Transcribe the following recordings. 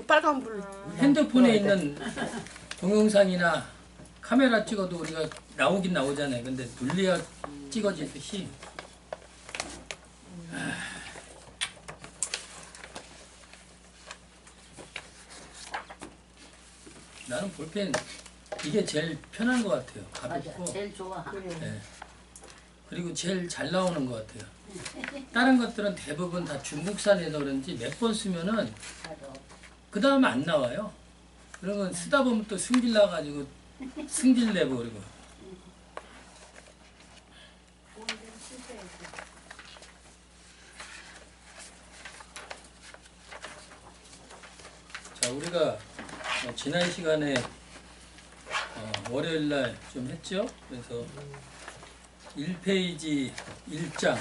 빨간 불. 핸드폰에 있는 동영상이나 카메라 찍어도 우리가 나오긴 나오잖아요. 근데 눌려야 찍어지듯이. 나는 볼펜 이게 제일 편한 것 같아요. 가볍고. 맞아, 제일 좋아. 네. 그리고 제일 잘 나오는 것 같아요. 다른 것들은 대부분 다 중국산이라서 그런지 몇 번 쓰면은 그 다음에 안 나와요. 그러면 쓰다 보면 또 승질 나가지고 승질 내고 그러고. 자, 우리가 지난 시간에 월요일날 좀 했죠. 그래서 1페이지 1장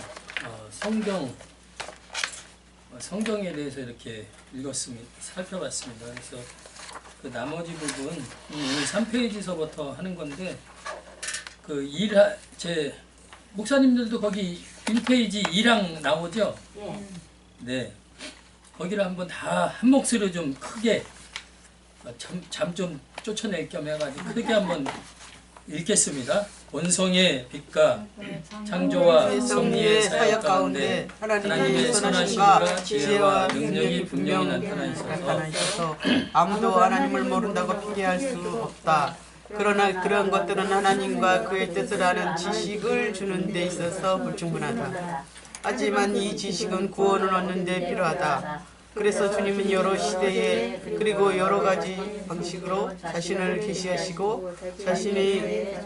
성경에 대해서 이렇게 읽었습니다. 살펴봤습니다. 그래서 그 나머지 부분 오늘 3페이지서부터 하는 건데 제 목사님들도 거기 1페이지 2랑 나오죠? 예. 네. 거기를 한번 다 한 목소리로 좀 크게 잠 좀 쫓아낼 겸 해가지고 크게 한번 읽겠습니다. 원성의 빛과 창조와 섭리의 사역 가운데 하나님의 선하심과 지혜와 능력이 분명히 나타나 있어서 아무도 하나님을 모른다고 핑계할 수 없다. 그러나 그런 것들은 하나님과 그의 뜻을 아는 지식을 주는 데 있어서 불충분하다. 하지만 이 지식은 구원을 얻는 데 필요하다. 그래서 주님은 여러 시대에 그리고 여러 가지 방식으로 자신을 계시하시고 자신의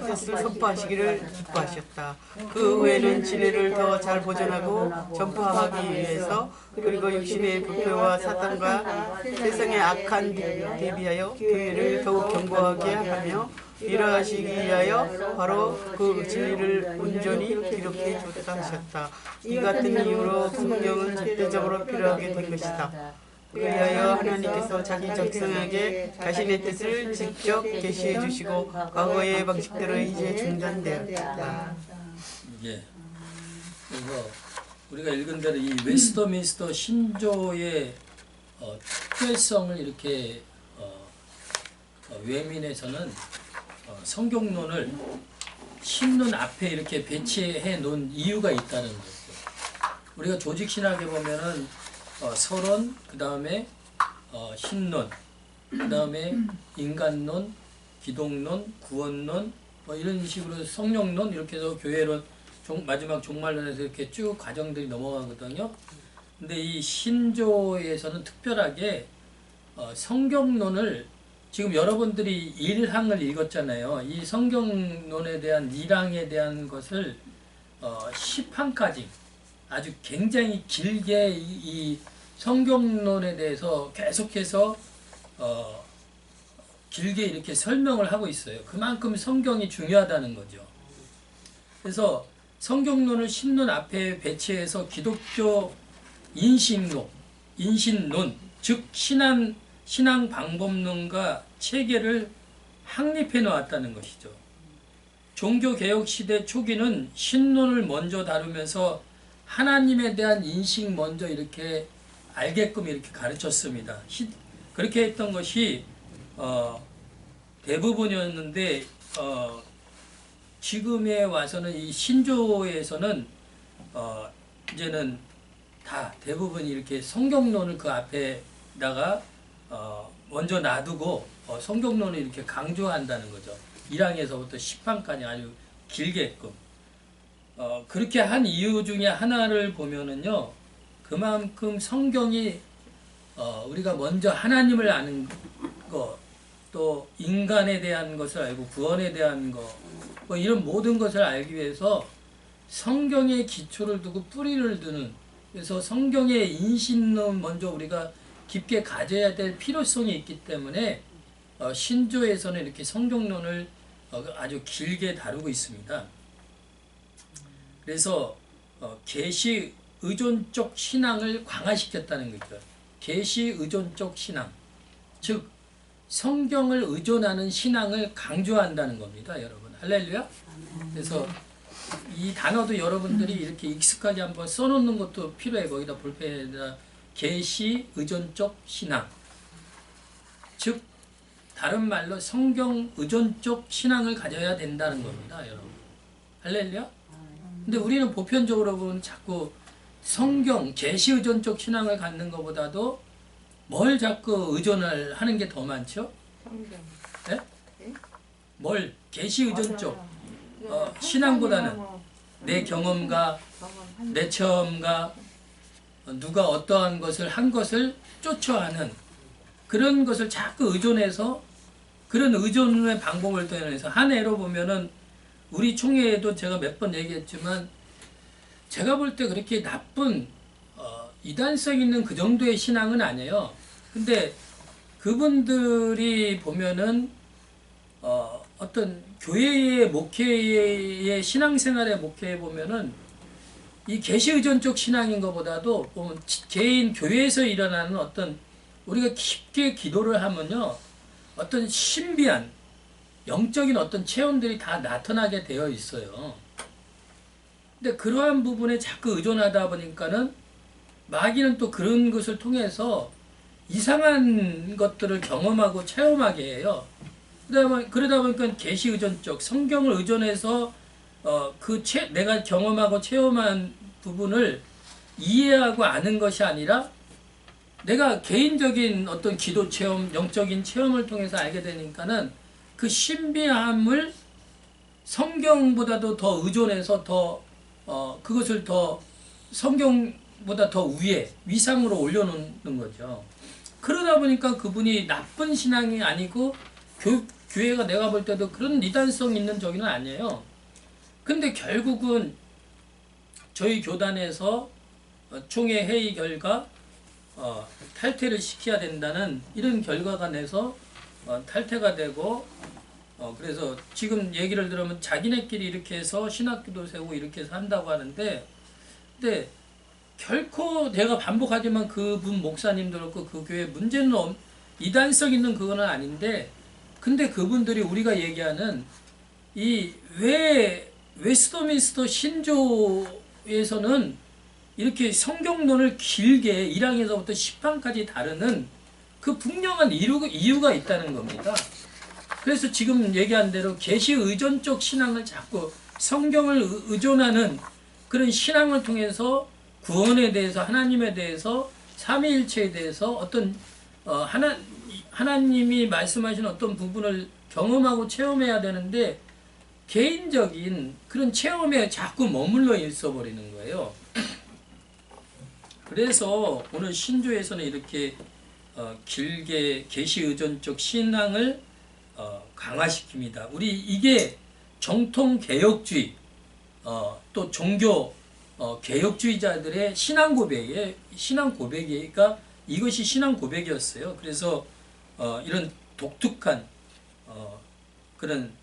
뜻을 선포하시기를 기뻐하셨다. 그 후에는 진리를 더 잘 보존하고 전파하기 위해서 그리고 육신의 부패와 사탄과 세상의 악한 대비하여 교회를 더욱 견고하게 하며 일하시기 위하여 바로 그 진리를 온전히 기록해 줬다 하셨다. 이 같은 이유로 성경은 절대적으로 필요하게 된 것이다. 그리하여 하나님께서 자기 적성에게 자신의 뜻을 직접 계시해 주시고 과거의 방식대로 이제 중단되었다. 예. 그래서 우리가 읽은 대로 이 웨스터민스터 신조의 특별성을 이렇게 외민에서는 성경론을 신론 앞에 이렇게 배치해 놓은 이유가 있다는 거죠. 우리가 조직신학에 보면은 서론, 그 다음에 신론, 그 다음에 인간론, 기독론, 구원론, 뭐 이런 식으로 성령론 이렇게 해서 교회론 마지막 종말론에서 이렇게 쭉 과정들이 넘어가거든요. 근데 이 신조에서는 특별하게 성경론을 지금 여러분들이 1항을 읽었잖아요. 이 성경론에 대한 1항에 대한 것을 10항까지 아주 굉장히 길게 이 성경론에 대해서 계속해서 길게 이렇게 설명을 하고 있어요. 그만큼 성경이 중요하다는 거죠. 그래서 성경론을 신론 앞에 배치해서 기독교 인신론, 즉 신앙 방법론과 체계를 확립해 놓았다는 것이죠. 종교개혁 시대 초기는 신론을 먼저 다루면서 하나님에 대한 인식 먼저 이렇게 알게끔 이렇게 가르쳤습니다. 그렇게 했던 것이 대부분이었는데 지금에 와서는 이 신조에서는 이제는 다 대부분 이렇게 성경론을 그 앞에다가 먼저 놔두고 성경론을 이렇게 강조한다는 거죠. 1항에서부터 10항까지 아주 길게끔. 그렇게 한 이유 중에 하나를 보면은요, 그만큼 성경이 우리가 먼저 하나님을 아는 것, 또 인간에 대한 것을 알고 구원에 대한 것, 뭐 이런 모든 것을 알기 위해서 성경의 기초를 두고 뿌리를 두는, 그래서 성경의 인신론 먼저 우리가 깊게 가져야 될 필요성이 있기 때문에 신조에서는 이렇게 성경론을 아주 길게 다루고 있습니다. 그래서 계시 의존적 신앙을 강화시켰다는 거죠. 계시 의존적 신앙, 즉 성경을 의존하는 신앙을 강조한다는 겁니다, 여러분. 할렐루야. 그래서 이 단어도 여러분들이 이렇게 익숙하게 한번 써놓는 것도 필요해. 거기다 볼펜에다 계시 의존적 신앙, 즉 다른 말로 성경 의존적 신앙을 가져야 된다는 겁니다, 여러분. 할렐루야. 근데 우리는 보편적으로 보면 자꾸 성경 계시 의존적 신앙을 갖는 것보다도 뭘 자꾸 의존을 하는 게 더 많죠? 성경. 예? 뭘 계시 의존적 신앙보다는 내 경험과 내 체험과 누가 어떠한 것을 한 것을 쫓아하는 그런 것을 자꾸 의존해서 그런 의존의 방법을 통해서 한 해로 보면은 우리 총회에도 제가 몇 번 얘기했지만 제가 볼 때 그렇게 나쁜 이단성 있는 그 정도의 신앙은 아니에요. 근데 그분들이 보면은 어떤 교회의 목회의 신앙생활의 목회에 보면은 이 계시 의존적 신앙인 것보다도 보면 개인 교회에서 일어나는 어떤 우리가 깊게 기도를 하면요 어떤 신비한 영적인 어떤 체험들이 다 나타나게 되어 있어요. 근데 그러한 부분에 자꾸 의존하다 보니까는 마귀는 또 그런 것을 통해서 이상한 것들을 경험하고 체험하게 해요. 그러다 보니까 계시 의존적 성경을 의존해서 내가 경험하고 체험한 부분을 이해하고 아는 것이 아니라 내가 개인적인 어떤 기도 체험, 영적인 체험을 통해서 알게 되니까는 그 신비함을 성경보다도 더 의존해서 그것을 더 성경보다 더 위상으로 올려놓는 거죠. 그러다 보니까 그분이 나쁜 신앙이 아니고 교회가 내가 볼 때도 그런 이단성 있는 저기는 아니에요. 근데 결국은 저희 교단에서 총회 회의 결과 탈퇴를 시켜야 된다는 이런 결과가 내서 탈퇴가 되고 그래서 지금 얘기를 들으면 자기네끼리 이렇게 해서 신학교도 세우고 이렇게 해서 한다고 하는데 근데 결코 내가 반복하지만 그분 목사님도 그렇고 그 교회 문제는 이단성 있는 그거는 아닌데 근데 그분들이 우리가 얘기하는 이 왜 웨스트민스터 신조에서는 이렇게 성경론을 길게 1항에서부터 10항까지 다루는 그 분명한 이유가 있다는 겁니다. 그래서 지금 얘기한 대로 계시 의존적 신앙을 자꾸 성경을 의존하는 그런 신앙을 통해서 구원에 대해서 하나님에 대해서 삼위일체에 대해서 어떤 하나님이 말씀하신 어떤 부분을 경험하고 체험해야 되는데 개인적인 그런 체험에 자꾸 머물러 있어 버리는 거예요. 그래서 오늘 신조에서는 이렇게 길게 계시 의존적 신앙을 강화시킵니다. 우리 이게 정통 개혁주의 또 종교 개혁주의자들의 신앙 고백이니까 이것이 신앙 고백이었어요. 그래서 이런 독특한 그런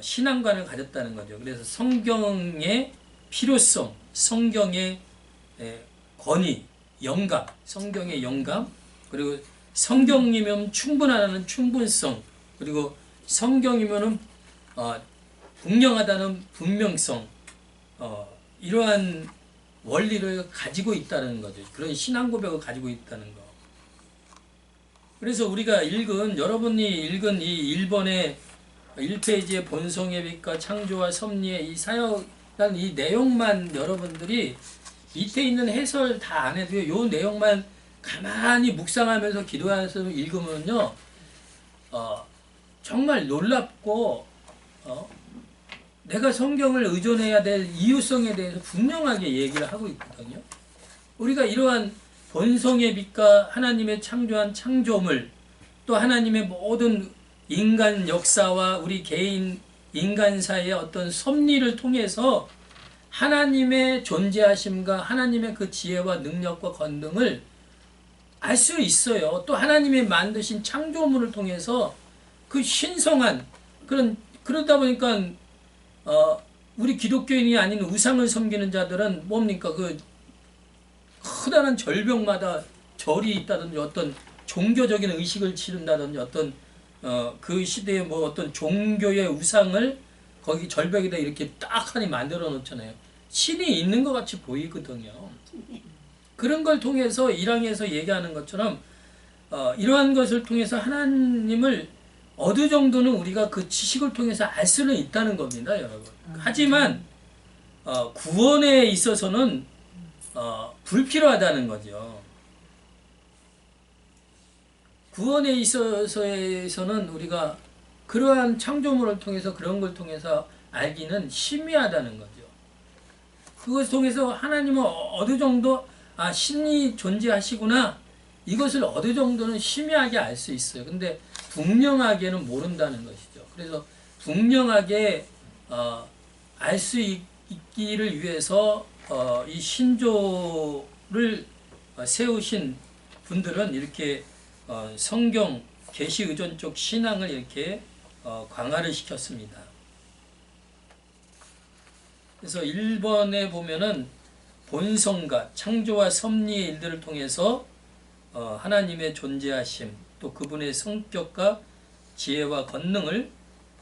신앙관을 가졌다는 거죠. 그래서 성경의 필요성, 성경의 권위, 영감, 성경의 영감, 그리고 성경이면 충분하다는 충분성, 그리고 성경이면은 분명하다는 분명성, 이러한 원리를 가지고 있다는 거죠. 그런 신앙 고백을 가지고 있다는 거. 그래서 우리가 여러분이 읽은 이 1번의 1페이지의 본성의 빛과 창조와 섭리의 이 사역이라는 이 내용만 여러분들이 밑에 있는 해설 다 안 해도 요 내용만 가만히 묵상하면서 기도하면서 읽으면요, 정말 놀랍고, 내가 성경을 의존해야 될 이유성에 대해서 분명하게 얘기를 하고 있거든요. 우리가 이러한 본성의 빛과 하나님의 창조한 창조물, 또 하나님의 모든 인간 역사와 우리 개인 인간사의 어떤 섭리를 통해서 하나님의 존재하심과 하나님의 그 지혜와 능력과 권능을 알 수 있어요. 또 하나님이 만드신 창조물을 통해서 그 신성한 그러다 보니까 우리 기독교인이 아닌 우상을 섬기는 자들은 뭡니까? 그 커다란 절벽마다 절이 있다든지 어떤 종교적인 의식을 치른다든지 어떤 그 시대에 뭐 어떤 종교의 우상을 거기 절벽에다 이렇게 딱 하니 만들어 놓잖아요. 신이 있는 것 같이 보이거든요. 그런 걸 통해서 1항에서 얘기하는 것처럼 이러한 것을 통해서 하나님을 어느 정도는 우리가 그 지식을 통해서 알 수는 있다는 겁니다, 여러분. 하지만 구원에 있어서는 불필요하다는 거죠. 구원에 있어서는 우리가 그러한 창조물을 통해서 그런 걸 통해서 알기는 희미하다는 거죠. 그것을 통해서 하나님은 어느 정도 신이 존재하시구나, 이것을 어느 정도는 희미하게 알 수 있어요. 근데 분명하게는 모른다는 것이죠. 그래서 분명하게 알 수 있기를 위해서 이 신조를 세우신 분들은 이렇게 성경 계시 의존적 신앙을 이렇게 강화를 시켰습니다. 그래서 1번에 보면은 본성과 창조와 섭리의 일들을 통해서 하나님의 존재하심, 또 그분의 성격과 지혜와 권능을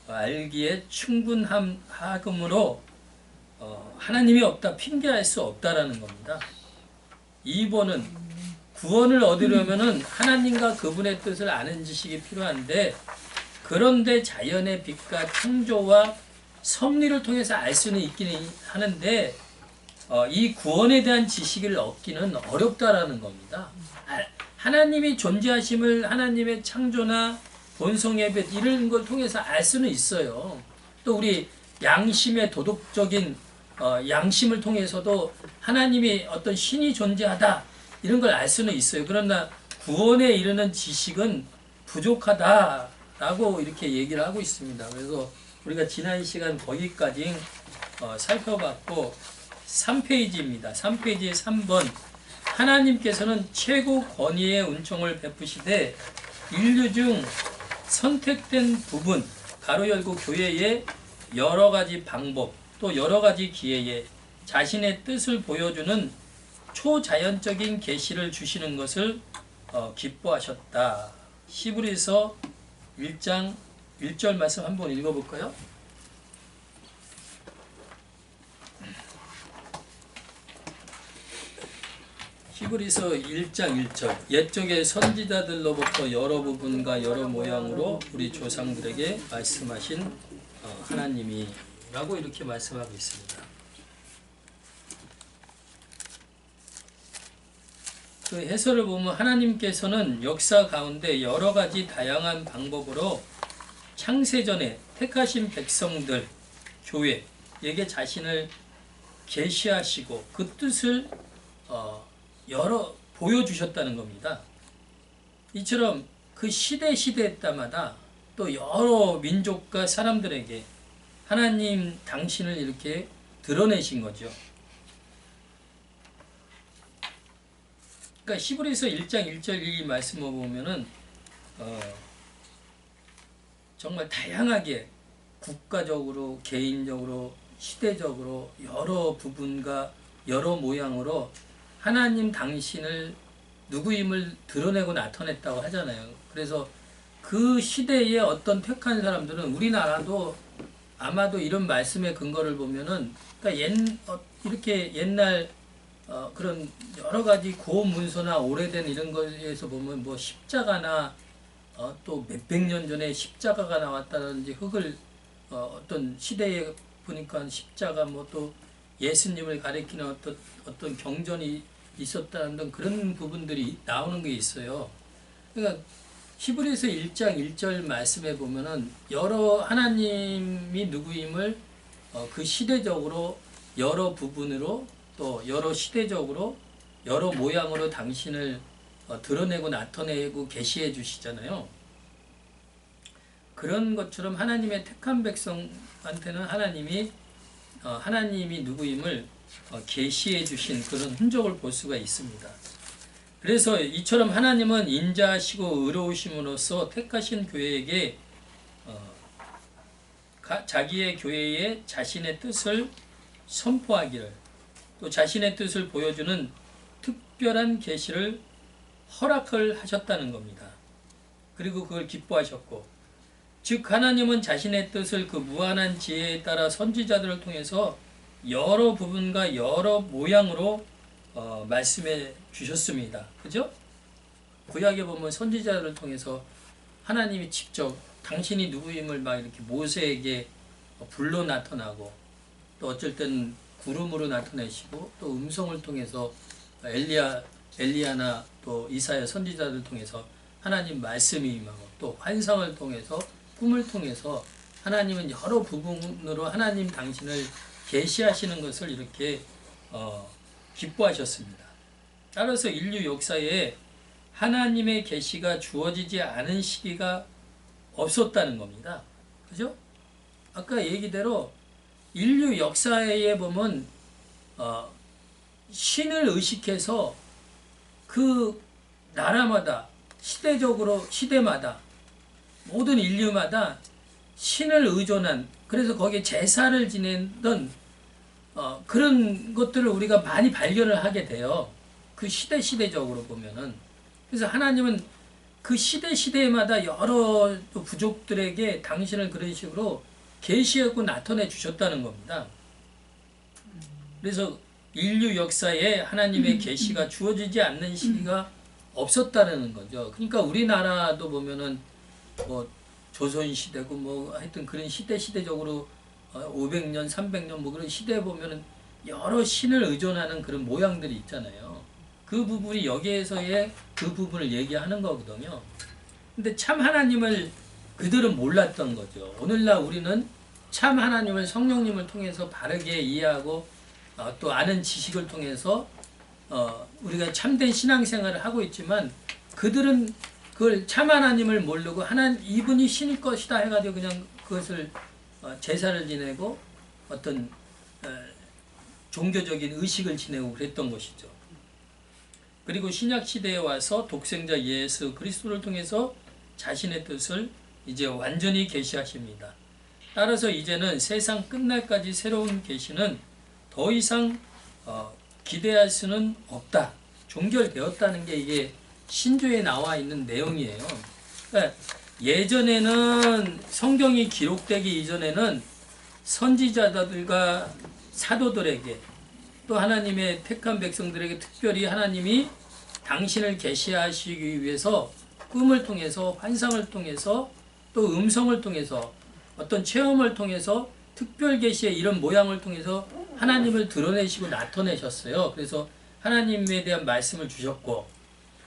알기에 충분함으로 하나님이 없다, 핑계할 수 없다라는 겁니다. 2번은 구원을 얻으려면은 하나님과 그분의 뜻을 아는 지식이 필요한데, 그런데 자연의 빛과 창조와 섭리를 통해서 알 수는 있기는 하는데 이 구원에 대한 지식을 얻기는 어렵다라는 겁니다. 하나님이 존재하심을, 하나님의 창조나 본성의 빛 이런 걸 통해서 알 수는 있어요. 또 우리 양심의 도덕적인 양심을 통해서도 하나님이 어떤 신이 존재하다 이런 걸 알 수는 있어요. 그러나 구원에 이르는 지식은 부족하다라고 이렇게 얘기를 하고 있습니다. 그래서 우리가 지난 시간 거기까지 살펴봤고, 3페이지입니다. 3페이지의 3번, 하나님께서는 최고 권위의 은총을 베푸시되 인류 중 선택된 부분, 가로 열고 교회의 여러 가지 방법, 또 여러 가지 기회에 자신의 뜻을 보여주는 초자연적인 계시를 주시는 것을 기뻐하셨다. 히브리서 1장 1절 말씀 한번 읽어볼까요? 히브리서 1장 1절, 옛적의 선지자들로부터 여러 부분과 여러 모양으로 우리 조상들에게 말씀하신 하나님이라고 이렇게 말씀하고 있습니다. 그 해설을 보면 하나님께서는 역사 가운데 여러 가지 다양한 방법으로 창세전에 택하신 백성들, 교회에게 자신을 계시하시고 그 뜻을 여러 보여주셨다는 겁니다. 이처럼 그 시대 때마다 또 여러 민족과 사람들에게 하나님 당신을 이렇게 드러내신 거죠. 그러니까 히브리서 1장 1절 이 말씀을 보면은 정말 다양하게 국가적으로, 개인적으로, 시대적으로 여러 부분과 여러 모양으로 하나님 당신을 누구임을 드러내고 나타냈다고 하잖아요. 그래서 그 시대에 어떤 택한 사람들은, 우리나라도 아마도 이런 말씀의 근거를 보면은, 그러니까 이렇게 옛날 그런 여러 가지 고운 문서나 오래된 이런 거에서 보면 뭐 십자가나 또 몇백 년 전에 십자가가 나왔다든지 흙을 어떤 시대에 보니까 십자가 뭐 또 예수님을 가리키는 어떤 경전이 있었다는 등 그런 부분들이 나오는 게 있어요. 그러니까 히브리서 1장 1절 말씀에 보면은 여러 하나님이 누구임을 그 시대적으로 여러 부분으로 또 여러 시대적으로 여러 모양으로 당신을 드러내고 나타내고 계시해 주시잖아요. 그런 것처럼 하나님의 택한 백성한테는 하나님이 누구임을 계시해 주신 그런 흔적을 볼 수가 있습니다. 그래서 이처럼 하나님은 인자하시고 의로우심으로써 택하신 교회에게 자기의 교회에 자신의 뜻을 선포하기를, 또 자신의 뜻을 보여주는 특별한 계시를 허락을 하셨다는 겁니다. 그리고 그걸 기뻐하셨고, 즉 하나님은 자신의 뜻을 그 무한한 지혜에 따라 선지자들을 통해서 여러 부분과 여러 모양으로 말씀해 주셨습니다. 그죠? 구약에 보면 선지자를 통해서 하나님이 직접 당신이 누구임을 막 이렇게 모세에게 불로 나타나고, 또 어쩔 때는 구름으로 나타내시고, 또 음성을 통해서 엘리야나 또 이사야 선지자들 통해서 하나님 말씀이 임하고, 또 환상을 통해서, 꿈을 통해서 하나님은 여러 부분으로 하나님 당신을 계시하시는 것을 이렇게 기뻐하셨습니다. 따라서 인류 역사에 하나님의 계시가 주어지지 않은 시기가 없었다는 겁니다. 그죠? 아까 얘기대로 인류 역사에 보면 신을 의식해서 그 나라마다 시대적으로 시대마다 모든 인류마다 신을 의존한, 그래서 거기에 제사를 지내던 그런 것들을 우리가 많이 발견을 하게 돼요. 그 시대적으로 보면은. 그래서 하나님은 그 시대마다 여러 부족들에게 당신을 그런 식으로 계시하고 나타내 주셨다는 겁니다. 그래서 인류 역사에 하나님의 계시가 주어지지 않는 시기가 없었다는 거죠. 그러니까 우리나라도 보면은 뭐 조선시대고 뭐 하여튼 그런 시대적으로 500년, 300년 뭐 그런 시대에 보면은 여러 신을 의존하는 그런 모양들이 있잖아요. 그 부분이 여기에서의 그 부분을 얘기하는 거거든요. 근데 참 하나님을 그들은 몰랐던 거죠. 오늘날 우리는 참 하나님을 성령님을 통해서 바르게 이해하고 또 아는 지식을 통해서 우리가 참된 신앙생활을 하고 있지만, 그들은 그걸 참 하나님을 모르고 이분이 신일 것이다 해가지고 그냥 그것을 제사를 지내고 어떤 종교적인 의식을 지내고 그랬던 것이죠. 그리고 신약 시대에 와서 독생자 예수 그리스도를 통해서 자신의 뜻을 이제 완전히 계시하십니다. 따라서 이제는 세상 끝날까지 새로운 계시는 더 이상 기대할 수는 없다. 종결되었다는 게 이게 신조에 나와 있는 내용이에요. 그러니까 예전에는 성경이 기록되기 이전에는 선지자들과 사도들에게 또 하나님의 택한 백성들에게 특별히 하나님이 당신을 계시하시기 위해서 꿈을 통해서, 환상을 통해서, 또 음성을 통해서, 어떤 체험을 통해서, 특별 계시의 이런 모양을 통해서 하나님을 드러내시고 나타내셨어요. 그래서 하나님에 대한 말씀을 주셨고,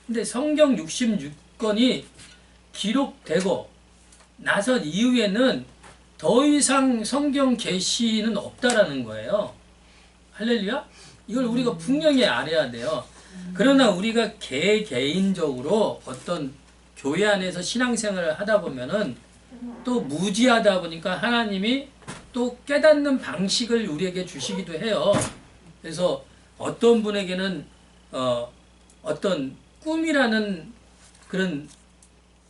근데 성경 66권이 기록되고 나서 이후에는 더 이상 성경 계시는 없다라는 거예요. 할렐루야? 이걸 우리가 분명히 알아야 돼요. 그러나 우리가 개인적으로 어떤 교회 안에서 신앙생활을 하다 보면은 또 무지하다 보니까 하나님이 또 깨닫는 방식을 우리에게 주시기도 해요. 그래서 어떤 분에게는 어떤 꿈이라는 그런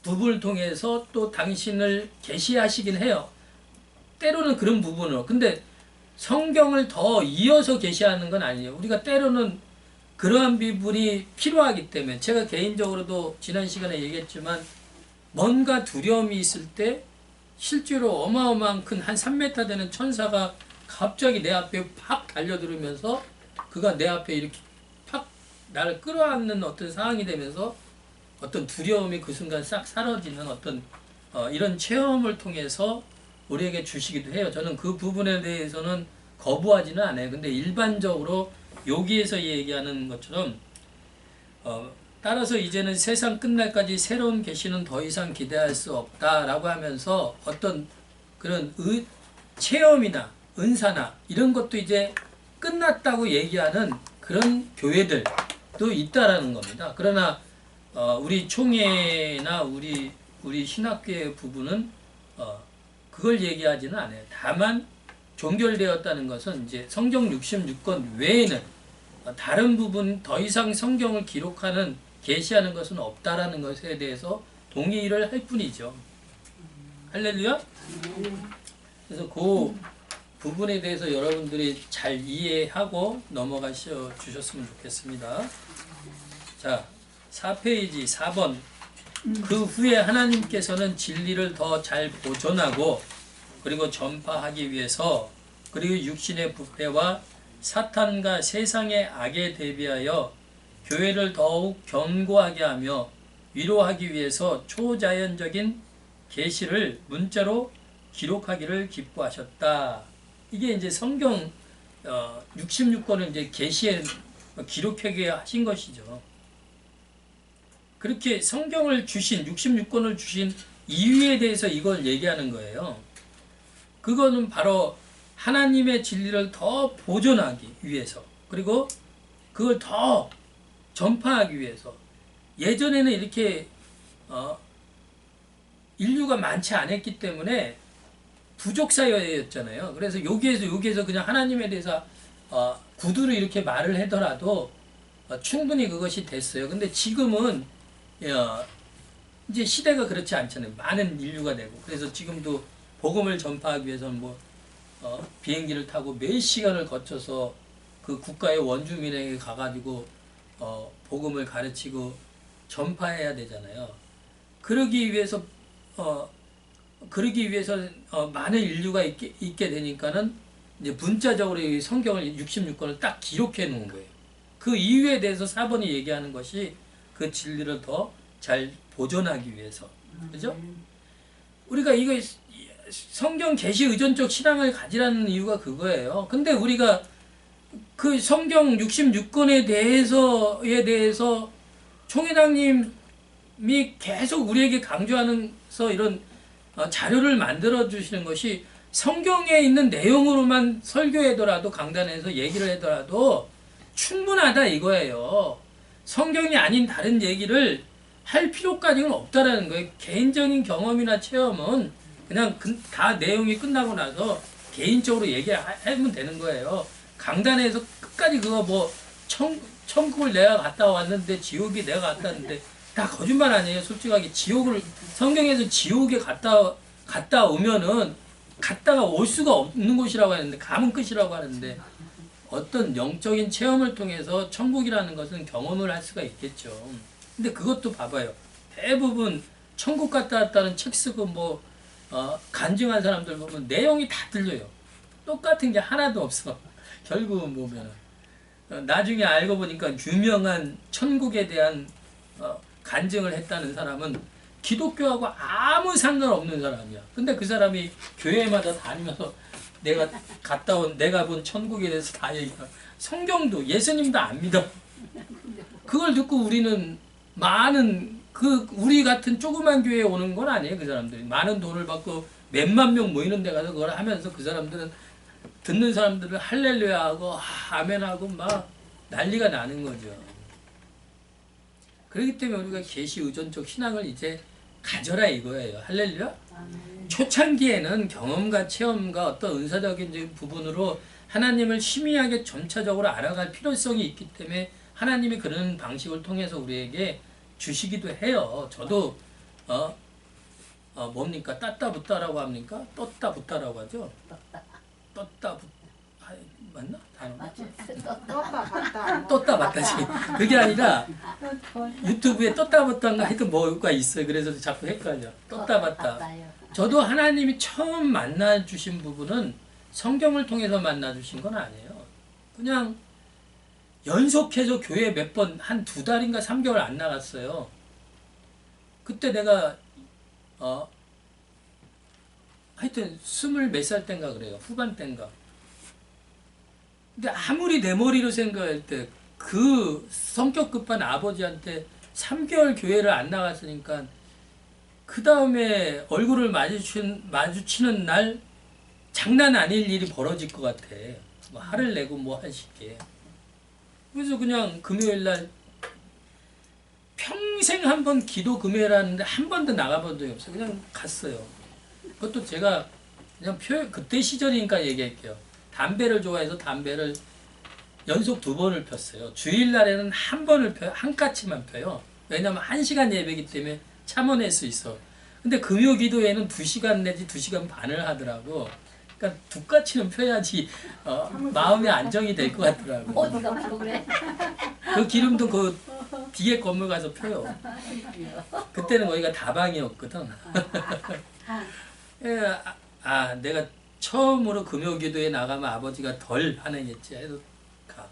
부분을 통해서 또 당신을 계시하시긴 해요. 때로는 그런 부분으로. 근데 성경을 더 이어서 계시하는 건 아니에요. 우리가 때로는 그러한 부분이 필요하기 때문에, 제가 개인적으로도 지난 시간에 얘기했지만 뭔가 두려움이 있을 때 실제로 어마어마한 큰 한 3m 되는 천사가 갑자기 내 앞에 팍 달려들으면서 그가 내 앞에 이렇게 팍 나를 끌어안는 어떤 상황이 되면서 어떤 두려움이 그 순간 싹 사라지는 어떤 이런 체험을 통해서 우리에게 주시기도 해요. 저는 그 부분에 대해서는 거부하지는 않아요. 근데 일반적으로 여기에서 얘기하는 것처럼 따라서 이제는 세상 끝날까지 새로운 계시는 더 이상 기대할 수 없다라고 하면서 어떤 그런 체험이나 은사나 이런 것도 이제 끝났다고 얘기하는 그런 교회들도 있다라는 겁니다. 그러나 우리 총회나 우리 신학교의 부분은 그걸 얘기하지는 않아요. 다만 종결되었다는 것은 이제 성경 66권 외에는 다른 부분 더 이상 성경을 기록하는 계시하는 것은 없다라는 것에 대해서 동의를 할 뿐이죠. 할렐루야? 그래서 그 부분에 대해서 여러분들이 잘 이해하고 넘어가 주셨으면 좋겠습니다. 자, 4페이지 4번. 그 후에 하나님께서는 진리를 더 잘 보존하고 그리고 전파하기 위해서, 그리고 육신의 부패와 사탄과 세상의 악에 대비하여 교회를 더욱 견고하게 하며 위로하기 위해서 초자연적인 계시를 문자로 기록하기를 기뻐하셨다. 이게 이제 성경 66권을 이제 계시에 기록하게 하신 것이죠. 그렇게 성경을 주신 66권을 주신 이유에 대해서 이걸 얘기하는 거예요. 그거는 바로 하나님의 진리를 더 보존하기 위해서, 그리고 그걸 더 전파하기 위해서. 예전에는 이렇게 인류가 많지 않았기 때문에 부족 사회였잖아요. 그래서 여기에서 그냥 하나님에 대해서 구두로 이렇게 말을 하더라도 충분히 그것이 됐어요. 근데 지금은 이제 시대가 그렇지 않잖아요. 많은 인류가 되고. 그래서 지금도 복음을 전파하기 위해서는 비행기를 타고 몇 시간을 거쳐서 그 국가의 원주민에게 가가지고 복음을 가르치고 전파해야 되잖아요. 그러기 위해서 많은 인류가 있게 되니까는 이제 문자적으로 이 성경을 66권을 딱 기록해 놓은 거예요. 그 이유에 대해서 4번이 얘기하는 것이 그 진리를 더 잘 보존하기 위해서. 그죠? 우리가 이거 성경 계시 의존적 신앙을 가지라는 이유가 그거예요. 근데 우리가 그 성경 66권에 대해서 총회장님이 계속 우리에게 강조하면서 이런 자료를 만들어 주시는 것이 성경에 있는 내용으로만 설교하더라도, 강단에서 얘기를 하더라도 충분하다 이거예요. 성경이 아닌 다른 얘기를 할 필요까지는 없다라는 거예요. 개인적인 경험이나 체험은 그냥 다 내용이 끝나고 나서 개인적으로 얘기하면 되는 거예요. 강단에서 끝까지 그거 천국을 내가 갔다 왔는데 지옥이 내가 갔다 왔는데 다 거짓말 아니에요. 솔직하게 성경에서 지옥에 갔다 오면은 갔다가 올 수가 없는 곳이라고 하는데, 가면 끝이라고 하는데, 어떤 영적인 체험을 통해서 천국이라는 것은 경험을 할 수가 있겠죠. 근데 그것도 봐봐요. 대부분 천국 갔다 왔다는 책 쓰고 간증한 사람들 보면 내용이 다 들려요. 똑같은 게 하나도 없어. 결국은 보면 나중에 알고 보니까 유명한 천국에 대한 간증을 했다는 사람은 기독교하고 아무 상관없는 사람이야. 근데 그 사람이 교회마다 다니면서 내가 본 천국에 대해서 다 얘기해. 성경도 예수님도 안 믿어. 그걸 듣고 우리는 우리 같은 조그만 교회에 오는 건 아니에요. 그 사람들이 많은 돈을 받고 몇만 명 모이는 데 가서 그걸 하면서 그 사람들은 듣는 사람들을 할렐루야하고 아멘하고 막 난리가 나는 거죠. 그렇기 때문에 우리가 계시 의존적 신앙을 이제 가져라 이거예요. 할렐루야. 초창기에는 경험과 체험과 어떤 은사적인 부분으로 하나님을 심의하게 점차적으로 알아갈 필요성이 있기 때문에 하나님이 그런 방식을 통해서 우리에게 주시기도 해요. 저도 뭡니까? 따따붙다라고 합니까? 떴다붙다라고 하죠. 떴다붙 맞나? 떴다 봤다지. 그게 아니라 유튜브에 떴다 봤다인가 하여튼 뭐가 있어요. 그래서 자꾸 헷갈려. 떴다 봤다. 저도 하나님이 처음 만나 주신 부분은 성경을 통해서 만나 주신 건 아니에요. 그냥 연속해서 교회 몇 번, 한 2달인가 3개월 안 나갔어요. 그때 내가 하여튼 20몇 살 땐가 그래요. 후반 땐가. 근데 아무리 내 머리로 생각할 때 그 성격 급한 아버지한테 3개월 교회를 안 나갔으니까 그 다음에 얼굴을 마주치는 날 장난 아닐 일이 벌어질 것 같아. 화를 내고 하시게. 그래서 그냥 금요일 날 평생 한 번 기도 금요일 하는데 한 번도 나가본 적이 없어요. 그냥 갔어요. 그것도 제가 그냥 그때 시절이니까 얘기할게요. 담배를 좋아해서 담배를 연속 2번을 폈어요. 주일날에는 한 번을 펴요. 한 까치만 펴요. 왜냐면 1시간 예배이기 때문에 참아낼 수 있어. 근데 금요 기도에는 2시간 내지 2시간 반을 하더라고. 그러니까 2까치는 펴야지 마음의 안정이 될 것 같더라고. 어디가 펴 그래? 그 기름도 그 뒤에 건물 가서 펴요. 그때는 거기가 다방이었거든. 내가 처음으로 금요기도에 나가면 아버지가 덜 화내겠지 해도 가.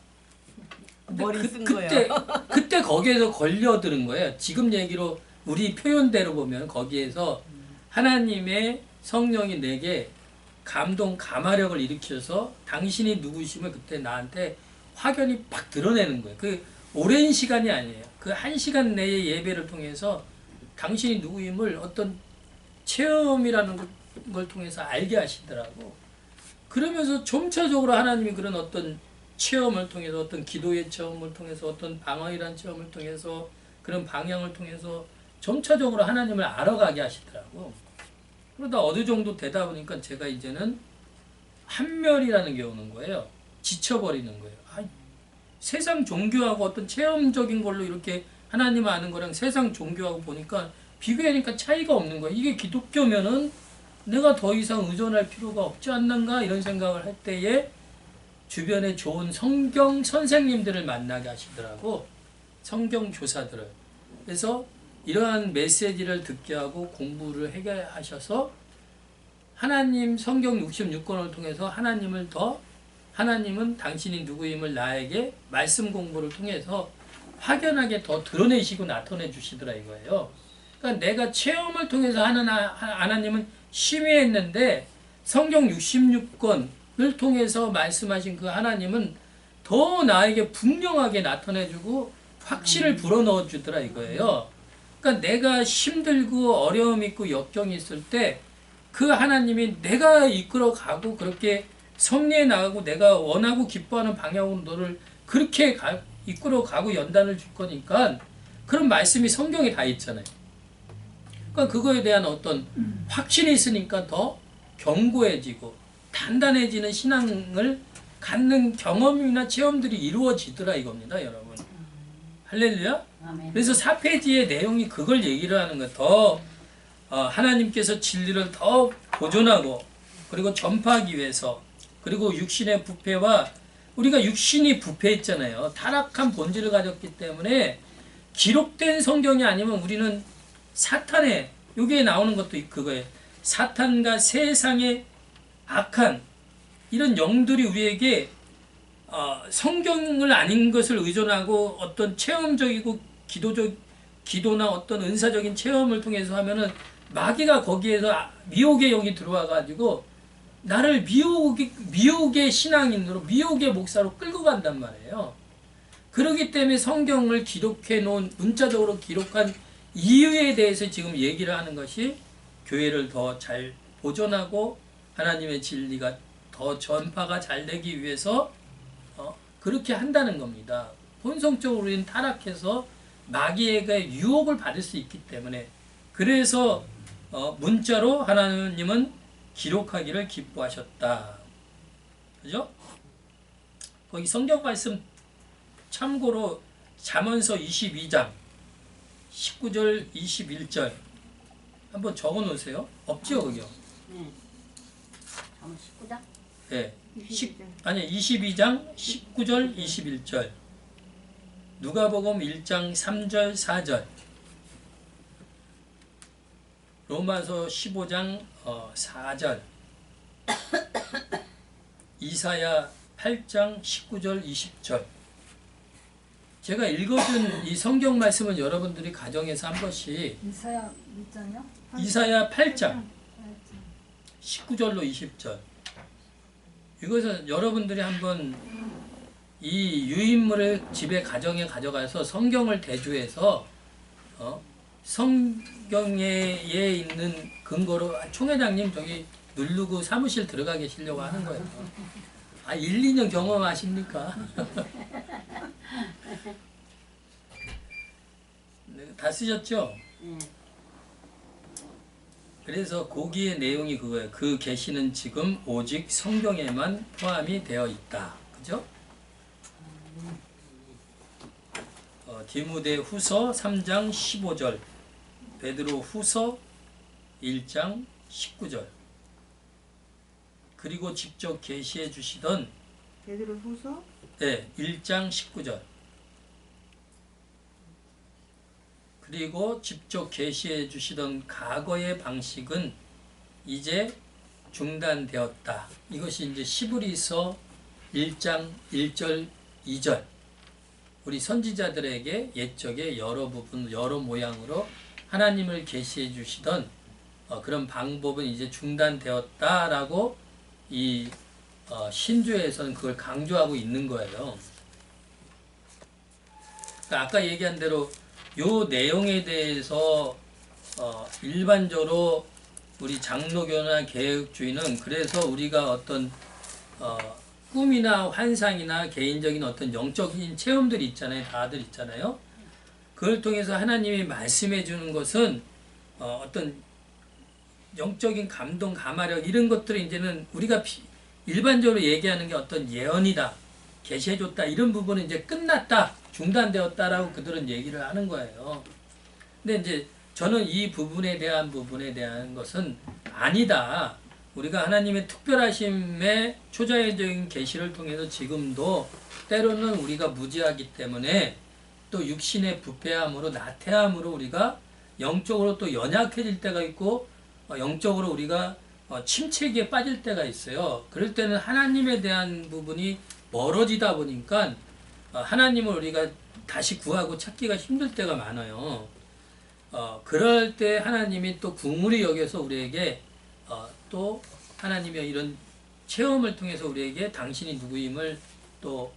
근데 머리 쓴 그때 거기에서 걸려드는 거예요. 지금 얘기로 우리 표현대로 보면 거기에서 하나님의 성령이 내게 감화력을 일으켜서 당신이 누구심을 그때 나한테 확연히 팍 드러내는 거예요. 그 오랜 시간이 아니에요. 그 1시간 내의 예배를 통해서 당신이 누구임을 어떤 체험이라는 걸 통해서 알게 하시더라고. 그러면서 점차적으로 하나님이 그런 어떤 체험을 통해서 어떤 기도의 체험을 통해서 어떤 방언이라는 체험을 통해서 그런 방향을 통해서 점차적으로 하나님을 알아가게 하시더라고. 그러다 어느 정도 되다 보니까 제가 이제는 한멸이라는 게 오는 거예요. 지쳐버리는 거예요. 세상 종교하고 어떤 체험적인 걸로 이렇게 하나님 아는 거랑 세상 종교하고 보니까 비교하니까 차이가 없는 거예요. 이게 기독교면은 내가 더 이상 의존할 필요가 없지 않는가 이런 생각을 할 때에 주변에 좋은 성경 선생님들을 만나게 하시더라고. 성경 교사들을. 그래서 이러한 메시지를 듣게 하고 공부를 하게 하셔서 하나님 성경 66권을 통해서 하나님은 당신이 누구임을 나에게 말씀 공부를 통해서 확연하게 더 드러내시고 나타내 주시더라 이거예요. 그러니까 내가 체험을 통해서 하나님은 심의했는데 성경 66권을 통해서 말씀하신 그 하나님은 더 나에게 분명하게 나타내주고 확신을 불어넣어 주더라 이거예요. 그러니까 내가 힘들고 어려움 있고 역경이 있을 때 그 하나님이 내가 이끌어가고 그렇게 섭리해 나가고 내가 원하고 기뻐하는 방향으로 너를 그렇게 이끌어가고 연단을 줄 거니까 그런 말씀이 성경에 다 있잖아요. 그러니까 그거에 대한 어떤 확신이 있으니까 더 견고해지고 단단해지는 신앙을 갖는 경험이나 체험들이 이루어지더라 이겁니다, 여러분. 할렐루야? 아멘. 그래서 4페이지의 내용이 그걸 얘기를 하는 거예요. 더 하나님께서 진리를 더 보존하고 그리고 전파하기 위해서 그리고 육신의 부패와 우리가 육신이 부패했잖아요. 타락한 본질을 가졌기 때문에 기록된 성경이 아니면 우리는 사탄의 여기에 나오는 것도 그거예요. 사탄과 세상의 악한 이런 영들이 우리에게 성경을 아닌 것을 의존하고 어떤 체험적이고 기도나 어떤 은사적인 체험을 통해서 하면은 마귀가 거기에서 미혹의 영이 들어와 가지고 나를 미혹의 신앙인으로 미혹의 목사로 끌고 간단 말이에요. 그렇기 때문에 성경을 기록해 놓은 문자적으로 기록한 이유에 대해서 지금 얘기를 하는 것이 교회를 더 잘 보존하고 하나님의 진리가 더 전파가 잘 되기 위해서 그렇게 한다는 겁니다. 본성적으로 우리는 타락해서 마귀에게 유혹을 받을 수 있기 때문에 그래서 문자로 하나님은 기록하기를 기뻐하셨다. 그죠? 거기 성경 말씀 참고로 잠언서 22장 19절 21절 한번 적어 놓으세요. 없죠, 거기요? 네. 잠언 19장? 네. 22장 19절 21절 누가복음 1장 3절 4절 로마서 15장 4절 이사야 8장 19절 20절 제가 읽어준 이 성경 말씀은 여러분들이 가정에서 한 번씩 이사야 몇 장이요? 이사야 8장 19절로 20절 이것은 여러분들이 한번 이 유인물을 집에 가정에 가져가서 성경을 대주해서 성경에 있는 근거로 총회장님 저기 누르고 사무실 들어가 계시려고 하는 거예요. 1, 2년 경험하십니까? 다 쓰셨죠? 네. 그래서 거기의 내용이 그거예요. 그 계시는 지금 오직 성경에만 포함이 되어 있다. 그죠? 디모데 후서 3장 15절 베드로 후서 1장 19절 그리고 직접 계시해 주시던 베드로 후서 네, 1장 19절 그리고 직접 계시해 주시던 과거의 방식은 이제 중단되었다. 이것이 이제 시브리서 1장 1절 2절 우리 선지자들에게 옛적에 여러 부분 여러 모양으로 하나님을 계시해 주시던 그런 방법은 이제 중단되었다라고 이 신조에서는 그걸 강조하고 있는 거예요. 그러니까 아까 얘기한 대로 요 내용에 대해서 일반적으로 우리 장로교나 개혁주의는 그래서 우리가 어떤 꿈이나 환상이나 개인적인 어떤 영적인 체험들이 있잖아요. 다들 있잖아요. 그걸 통해서 하나님이 말씀해 주는 것은 어떤 영적인 감동, 감화력 이런 것들을 이제는 우리가 일반적으로 얘기하는 게 어떤 예언이다, 계시해 줬다 이런 부분은 이제 끝났다, 중단되었다라고 그들은 얘기를 하는 거예요. 근데 이제 저는 이 부분에 대한 것은 아니다. 우리가 하나님의 특별하심의 초자연적인 계시를 통해서 지금도 때로는 우리가 무지하기 때문에 또 육신의 부패함으로 나태함으로 우리가 영적으로 또 연약해질 때가 있고 영적으로 우리가 침체기에 빠질 때가 있어요. 그럴 때는 하나님에 대한 부분이 멀어지다 보니까 하나님을 우리가 다시 구하고 찾기가 힘들 때가 많아요. 그럴 때 하나님이 또 긍휼히 여겨서 우리에게 또 하나님의 이런 체험을 통해서 우리에게 당신이 누구임을 또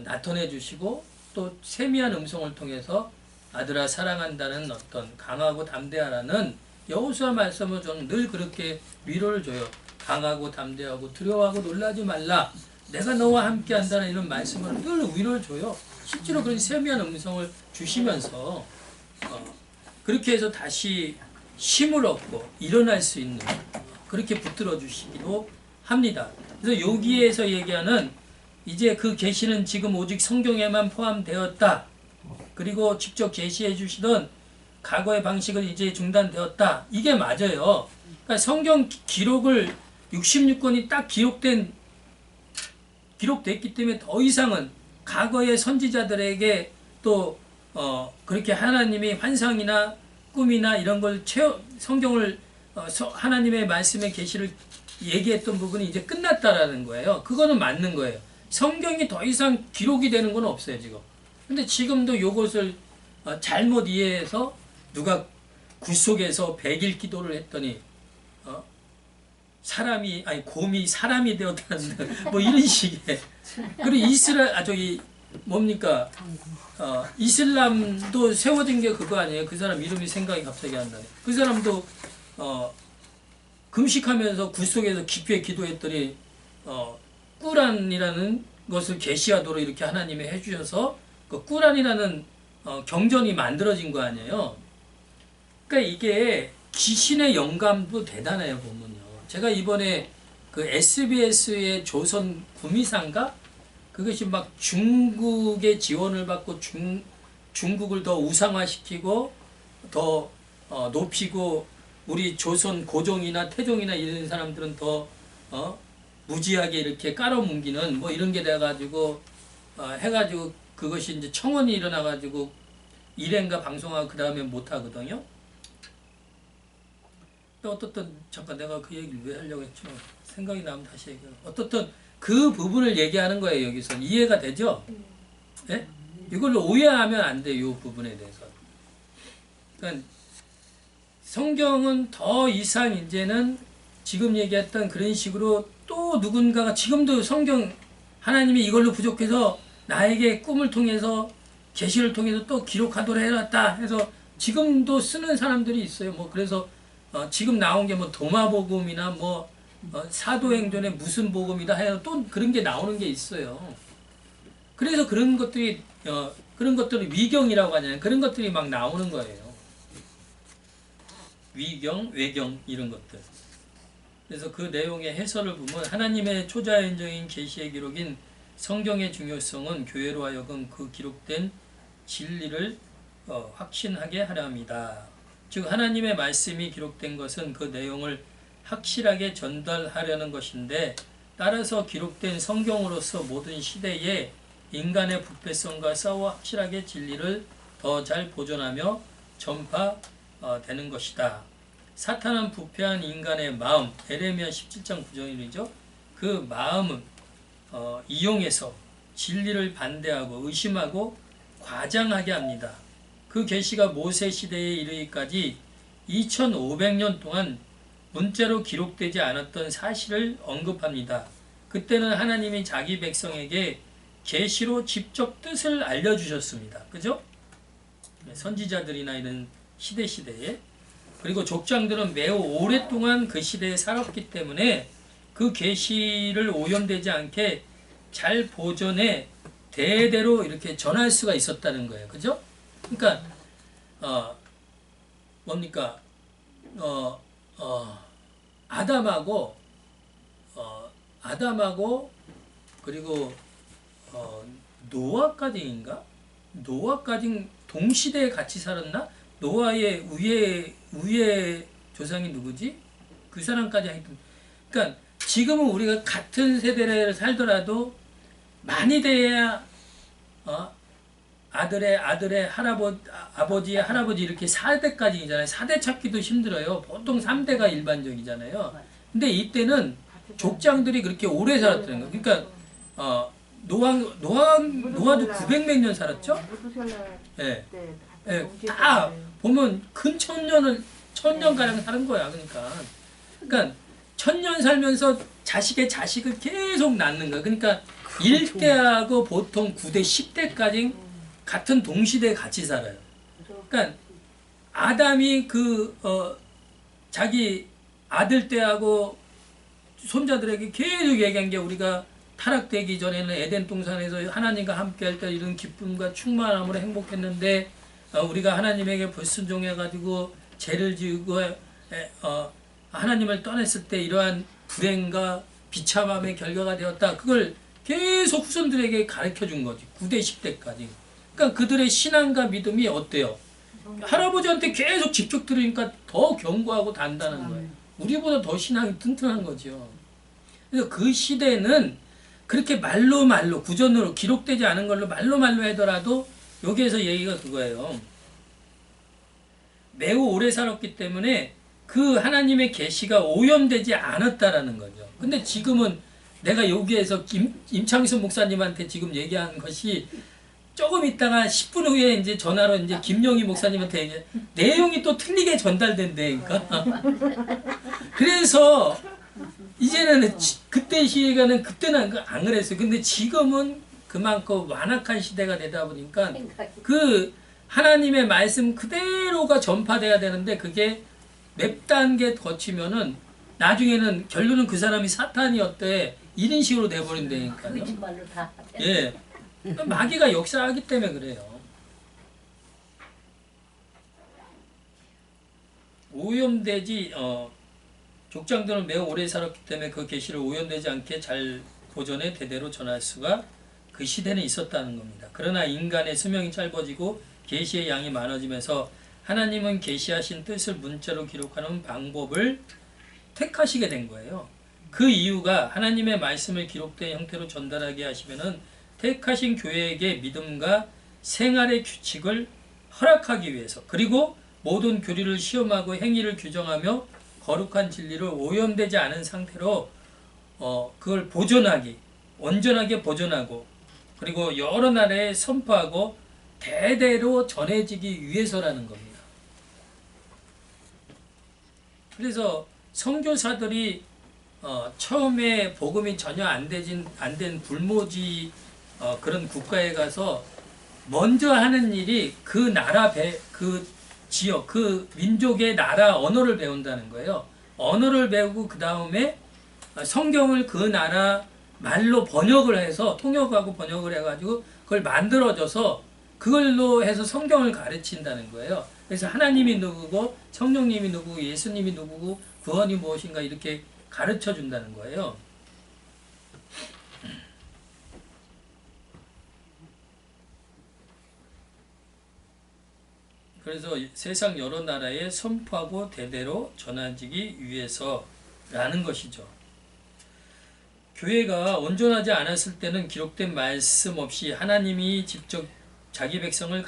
나타내 주시고 또 세미한 음성을 통해서 아들아 사랑한다는 어떤 강하고 담대하라는 여호수아 말씀을 저는 늘 그렇게 위로를 줘요. 강하고 담대하고 두려워하고 놀라지 말라. 내가 너와 함께 한다는 이런 말씀을 늘 위로를 줘요. 실제로 그런 세미한 음성을 주시면서 그렇게 해서 다시 힘을 얻고 일어날 수 있는 그렇게 붙들어 주시기도 합니다. 그래서 여기에서 얘기하는 이제 그 계시는 지금 오직 성경에만 포함되었다. 그리고 직접 계시해 주시던 과거의 방식은 이제 중단되었다. 이게 맞아요. 그러니까 성경 기록을 66권이 딱 기록됐기 때문에 더 이상은 과거의 선지자들에게 또 그렇게 하나님이 환상이나 꿈이나 이런 걸 성경을 하나님의 말씀의 계시를 얘기했던 부분이 이제 끝났다라는 거예요. 그거는 맞는 거예요. 성경이 더 이상 기록이 되는 건 없어요, 지금. 근데 지금도 이것을 잘못 이해해서 누가 굴속에서 100일 기도를 했더니 곰이 사람이 되었다는 뭐 이런 식의. 그리고 이슬람도 세워진 게 그거 아니에요. 그 사람 이름이 생각이 갑자기 안 나네. 그 사람도 금식하면서 굴속에서 깊이 기도했더니 꾸란이라는 것을 계시하도록 이렇게 하나님이 해주셔서 그 꾸란이라는 경전이 만들어진 거 아니에요. 그러니까 이게 귀신의 영감도 대단해요, 보면요. 제가 이번에 그 SBS의 조선 구미사인가? 그것이 막 중국의 지원을 받고 중국을 더 우상화시키고 더 높이고 우리 조선 고종이나 태종이나 이런 사람들은 더 무지하게 이렇게 깔아뭉기는 뭐 이런 게 돼가지고 해가지고 그것이 이제 청원이 일어나가지고 1회인가 방송하고 그 다음에 못하거든요. 또 어떻든 잠깐 내가 그 얘기를 왜 하려고 했죠? 생각이 나면 다시 얘기해요. 어떻든 그 부분을 얘기하는 거예요. 여기서 이해가 되죠? 네? 이걸로 오해하면 안 돼요. 이 부분에 대해서. 그러니까 성경은 더 이상 이제는 지금 얘기했던 그런 식으로 또 누군가가 지금도 성경 하나님이 이걸로 부족해서 나에게 꿈을 통해서 계시를 통해서 또 기록하도록 해놨다 해서 지금도 쓰는 사람들이 있어요. 뭐 그래서 지금 나온 게 뭐 도마복음이나 뭐 사도행전의 무슨 복음이다 해서 또 그런 게 나오는 게 있어요. 그래서 그런 것들이 그런 것들을 위경이라고 하잖아요. 그런 것들이 막 나오는 거예요. 위경, 외경 이런 것들. 그래서 그 내용의 해설을 보면 하나님의 초자연적인 계시의 기록인 성경의 중요성은 교회로 하여금 그 기록된 진리를 확신하게 하려 합니다. 즉 하나님의 말씀이 기록된 것은 그 내용을 확실하게 전달하려는 것인데 따라서 기록된 성경으로서 모든 시대에 인간의 부패성과 싸워 확실하게 진리를 더 잘 보존하며 전파되는 것이다. 사탄은 부패한 인간의 마음, 에레미야 17장 9절이죠. 그 마음은 이용해서 진리를 반대하고 의심하고 과장하게 합니다. 그 계시가 모세 시대에 이르기까지 2500년 동안 문자로 기록되지 않았던 사실을 언급합니다. 그때는 하나님이 자기 백성에게 계시로 직접 뜻을 알려주셨습니다. 그죠? 선지자들이나 이런 시대에. 그리고 족장들은 매우 오랫동안 그 시대에 살았기 때문에 그 계시를 오염되지 않게 잘 보존해 대대로 이렇게 전할 수가 있었다는 거예요. 그죠? 그러니까 뭡니까? 아담하고 그리고 노아까지인가? 노아까지 동시대에 같이 살았나? 노아의 위에 조상이 누구지? 그 사람까지 하여튼. 그러니까 지금은 우리가 같은 세대를 살더라도 많이 돼야 아들의 아버지의 할아버지 이렇게 4대까지잖아요. 4대 찾기도 힘들어요. 보통 3대가 일반적이잖아요. 근데 이때는 족장들이 그렇게 오래 살았다는 거예요. 그러니까 노아도 900몇 년 살았죠? 예. 예, 다 보면 근 천년가량 사는 거야. 그러니까 1000년 살면서 자식의 자식을 계속 낳는 거야. 그러니까 1대하고 보통 9대, 10대까지 같은 동시대에 같이 살아요. 그러니까 아담이 자기 아들 때하고 손자들에게 계속 얘기한 게 우리가 타락되기 전에는 에덴 동산에서 하나님과 함께 할 때 이런 기쁨과 충만함으로 행복했는데 우리가 하나님에게 불순종해가지고 죄를 지고 하나님을 떠났을 때 이러한 불행과 비참함의 결과가 되었다. 그걸 계속 후손들에게 가르쳐 준 거지. 9대 10대까지. 그러니까 그들의 신앙과 믿음이 어때요? 할아버지한테 계속 직접 들으니까 더 견고하고 단단한 거예요. 우리보다 더 신앙이 튼튼한 거죠. 그래서 그 시대는 그렇게 말로 구전으로 기록되지 않은 걸로 말로 하더라도 여기에서 얘기가 그거예요. 매우 오래 살았기 때문에 그 하나님의 계시가 오염되지 않았다라는 거죠. 근데 지금은 내가 여기에서 임창수 목사님한테 지금 얘기한 것이 조금 있다가 10분 후에 이제 전화로 이제 김영희 목사님한테 얘기해. 내용이 또 틀리게 전달된다니까. 그래서 이제는 그때 시간은 그때는 안 그랬어요. 근데 지금은 그만큼 완악한 시대가 되다 보니까 그 하나님의 말씀 그대로가 전파돼야 되는데 그게 몇 단계 거치면은 나중에는 결론은 그 사람이 사탄이었대 이런 식으로 돼버린다니까요. 거짓말로 다. 예, 마귀가 역사하기 때문에 그래요. 오염되지 족장들은 매우 오래 살았기 때문에 그 계시를 오염되지 않게 잘 보존해 대대로 전할 수가 그 시대는 있었다는 겁니다. 그러나 인간의 수명이 짧아지고 계시의 양이 많아지면서 하나님은 계시하신 뜻을 문자로 기록하는 방법을 택하시게 된 거예요. 그 이유가 하나님의 말씀을 기록된 형태로 전달하게 하시면은 택하신 교회에게 믿음과 생활의 규칙을 허락하기 위해서 그리고 모든 교리를 시험하고 행위를 규정하며 거룩한 진리를 오염되지 않은 상태로 그걸 보존하기 온전하게 보존하고 그리고 여러 나라에 선포하고 대대로 전해지기 위해서라는 겁니다. 그래서 선교사들이 처음에 복음이 전혀 안 된 불모지 그런 국가에 가서 먼저 하는 일이 그 나라 그 지역 그 민족의 나라 언어를 배운다는 거예요. 언어를 배우고 그 다음에 성경을 그 나라 말로 번역을 해서 통역하고 번역을 해가지고 그걸 만들어줘서 그걸로 해서 성경을 가르친다는 거예요. 그래서 하나님이 누구고 성령님이 누구고 예수님이 누구고 구원이 무엇인가 이렇게 가르쳐 준다는 거예요. 그래서 세상 여러 나라에 선포하고 대대로 전해지기 위해서라는 것이죠. 교회가 온전하지 않았을 때는 기록된 말씀 없이 하나님이 직접 자기 백성을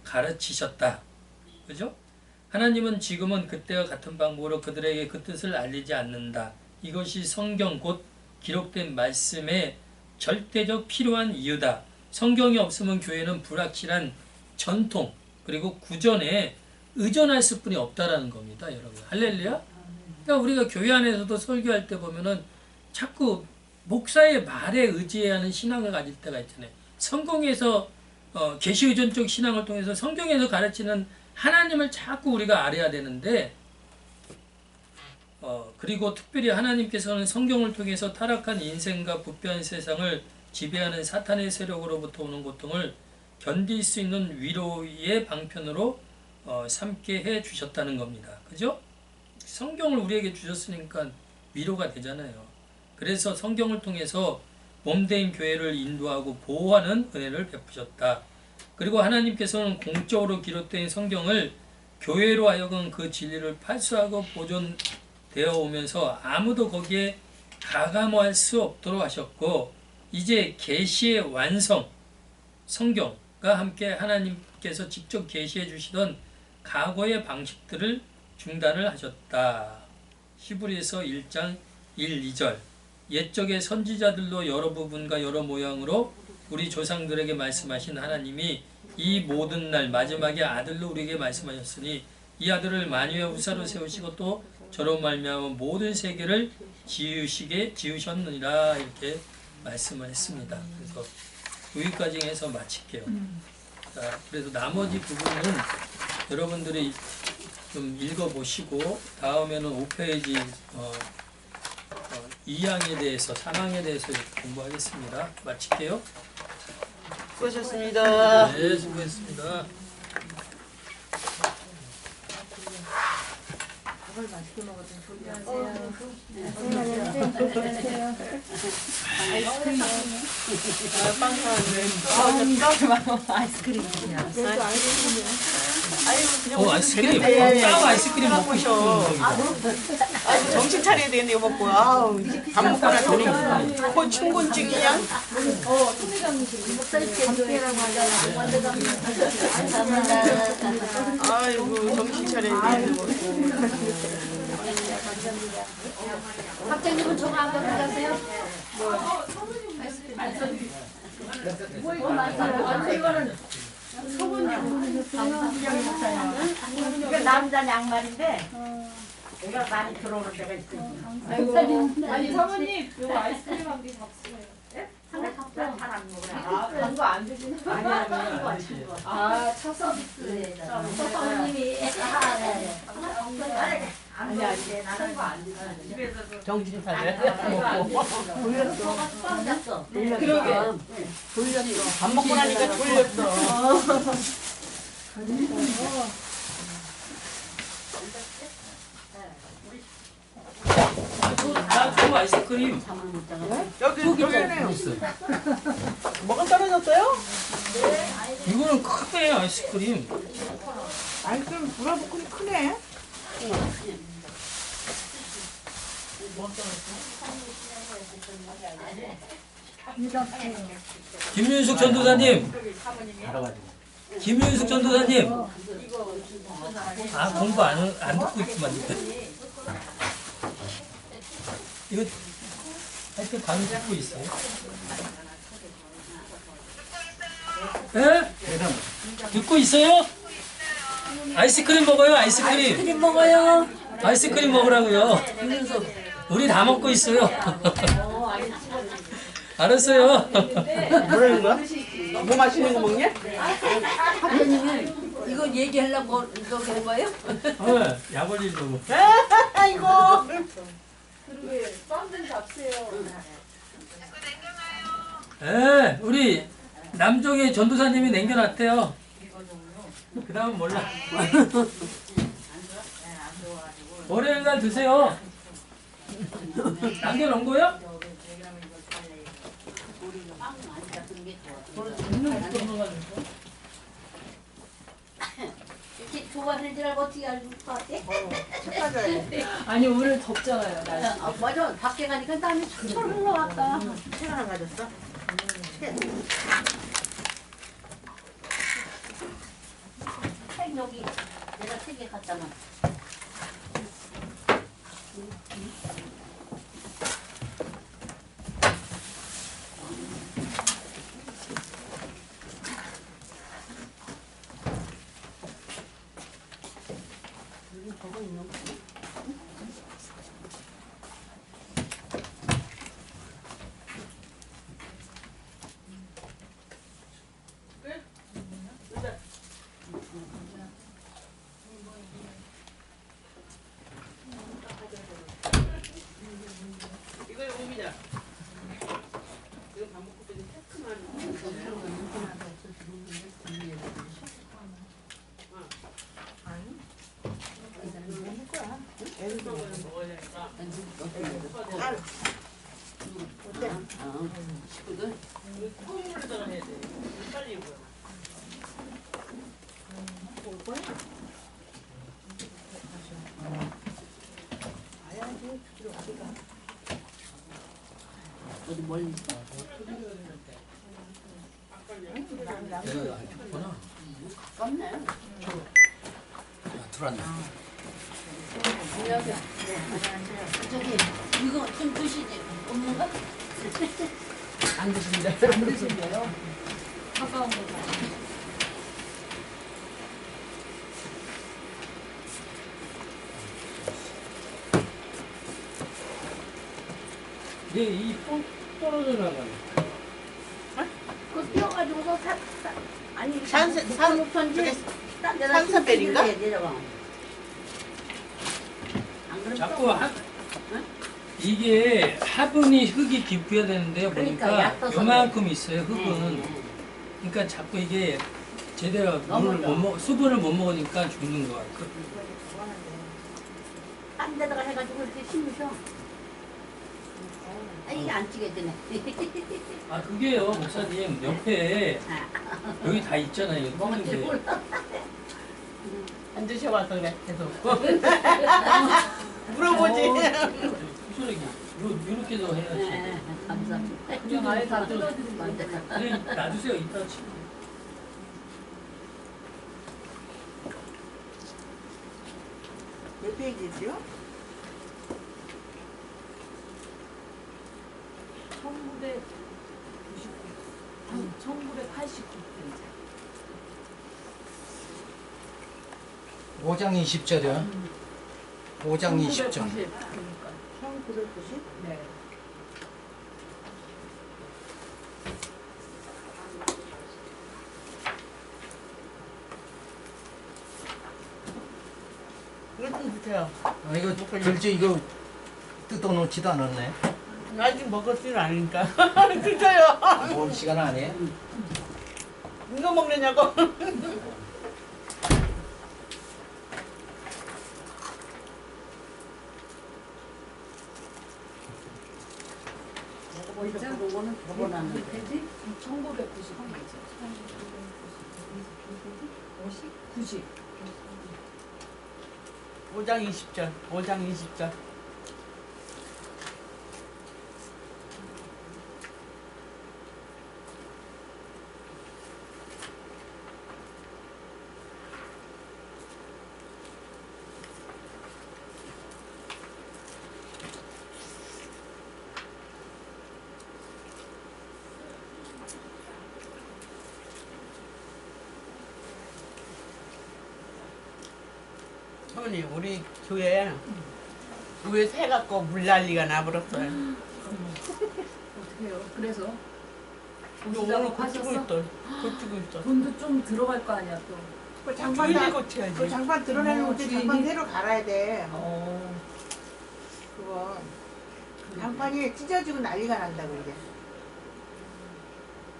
가르치셨다. 그죠? 하나님은 지금은 그때와 같은 방법으로 그들에게 그 뜻을 알리지 않는다. 이것이 성경 곧 기록된 말씀의 절대적 필요한 이유다. 성경이 없으면 교회는 불확실한 전통 그리고 구전에 의존할 수뿐이 없다라는 겁니다, 여러분. 할렐루야. 그러니까 우리가 교회 안에서도 설교할 때 보면은 자꾸 목사의 말에 의지해야 하는 신앙을 가질 때가 있잖아요. 성경에서 계시 의존적 신앙을 통해서 성경에서 가르치는 하나님을 자꾸 우리가 알아야 되는데 그리고 특별히 하나님께서는 성경을 통해서 타락한 인생과 부패한 세상을 지배하는 사탄의 세력으로부터 오는 고통을 견딜 수 있는 위로의 방편으로 삼게 해 주셨다는 겁니다. 그죠? 성경을 우리에게 주셨으니까 위로가 되잖아요. 그래서 성경을 통해서 몸된 교회를 인도하고 보호하는 은혜를 베푸셨다. 그리고 하나님께서는 공적으로 기록된 성경을 교회로 하여금 그 진리를 팔수하고 보존되어 오면서 아무도 거기에 가감할 수 없도록 하셨고 이제 계시의 완성 성경과 함께 하나님께서 직접 계시해 주시던 과거의 방식들을 중단을 하셨다. 히브리서 1장 1, 2절 옛적의 선지자들로 여러 부분과 여러 모양으로 우리 조상들에게 말씀하신 하나님이 이 모든 날 마지막에 아들로 우리에게 말씀하셨으니 이 아들을 만유의 후사로 세우시고 또 저로 말미암아 모든 세계를 지으셨느니라 이렇게 말씀을 했습니다. 그래서 여기까지 해서 마칠게요. 자, 그래서 나머지 부분은 여러분들이 좀 읽어보시고 다음에는 5페이지 2항에 대해서 3항에 대해서 공부하겠습니다. 마칠게요. 수고하셨습니다. 네, 수고했습니다. 밥을 맛있게 먹었더니 소리 안 아이스크림. 빵 사왔네. 아이스크림이야. 그래도 아이스크림이야. 아이고 그냥 아이스크림. 되는데. 짜 아이스크림 먹고 싶은 아이고 정신 차려야 되는데 이거 먹고 아우 밥 먹고 나더니 코 충곤증이야. 함께라고 하잖아. 아이고 정신 차려야 되는데 먹고. 학장님은 저거 안 가져가세요? 이거 남자 양말인데 얘가 많이 들어오는 데가 있어요. 아니 사모님 요거 아이스크림 한 개 잡수세요. 잘안 먹어요. 아 단거 안 드시는 거 아, 차 서비스. 사모님이 아니 나는 거안 드시는 집에서도 정신 차려. 졌어. 그러게. 밥 먹고 나니까 졸렸어. 나 아이스크림. 여기네요. 뭐가 떨어졌어요? 이거는 크네 아이스크림. 아이스크림 불어붙고 크네. 김윤숙 전도사님. 김윤숙 전도사님. 아 공부 안 듣고 있구만. 이거 하여튼 반응 듣고 있어요. 예? 듣고 있어요? 아이스크림 먹어요. 아이스크림 먹어요. 아이스크림 먹으라고요. 우리 다 먹고 있어요. 알았어요. 뭐라는 거야? 뭐 맛있는 거 먹냐? 학장님은 이거 얘기하려고 이거 그런 거예요? 약 올리려고. 아이고. 그러게 빵좀 잡수세요. 예, 우리 남쪽에 전도사님이 남겨놨대요. 그 다음은 몰라. 월요일날 드세요. 남겨놓은 거요? 이렇게 좋아하는 줄 알고 어떻게 알고 것 같아? 아니 오늘 덥잖아요. 날씨. 맞아. 밖에 가니까 땀이 철철 흘러왔다. 책 하나 가졌어? 책 여기 내가 책 쓰레기 갖다 놔. 어디 멀리 있어? 내가 안 줬구나. 가깝네. 들어왔네. 안녕하세요. 네, 안녕하세요. 저기 이거 좀 드시지? 없는가? 안 드신다. 안 드신대요? 가까운 거 봐. 이 떨어져 나가네. 그거 띄워가지고서 아니 산 높던지 딴 데다 산사벨인가? 내려가. 안 그러면 자꾸 이게 화분이 흙이 깊어야 되는데요. 그러니까 보니까 얕아서 요만큼 있어요. 네, 흙은. 네. 그러니까 자꾸 이게 제대로 물을 넘어져. 못 먹, 수분을 못 먹으니까 죽는 것 같아요. 딴 데다가 해가지고 이렇게 심으셔. 아, 이게 안 찌개지네. 아 그게요, 목사님 옆에 여기 다 있잖아요. 먹을지 뚫는데. 몰라. 안 드셔봐서 그래. 계속. 물어보지. 소리기 요렇게도 해야지. 네, 감사합니다. 그냥 아예 다 뜯어드리면 안 돼. 그래 놔두세요. 이따 치. 몇 페이지죠? 1989페이지. 5장 20절이요. 5장 20절. 1990. 1990? 네. 이거 좀 드세요. 아, 이거 글씨 이거 뜯어놓지도 않았네. 아직 먹었지는 않으니까. 드셔요. 먹을 시간 아니에요? 이거 먹느냐고. 먼저 그런 거는 적어놨는데. 페이지? 1990페이지. 90. 5장 20절. 5장 20절. 어머니 우리 교회에 새 갖고 물 난리가 나버렸어요. 어떡해요? 그래서? 오늘 오시자고 고치고 하셨어? 있어. 고치고 있어. 돈도 좀 들어갈 거 아니야 또. 그 장판 주인이 다, 고쳐야지. 그 장판 드러내는 데 장판 새로 갈아야 돼. 어. 그거. 장판이 찢어지고 난리가 난다고 이제.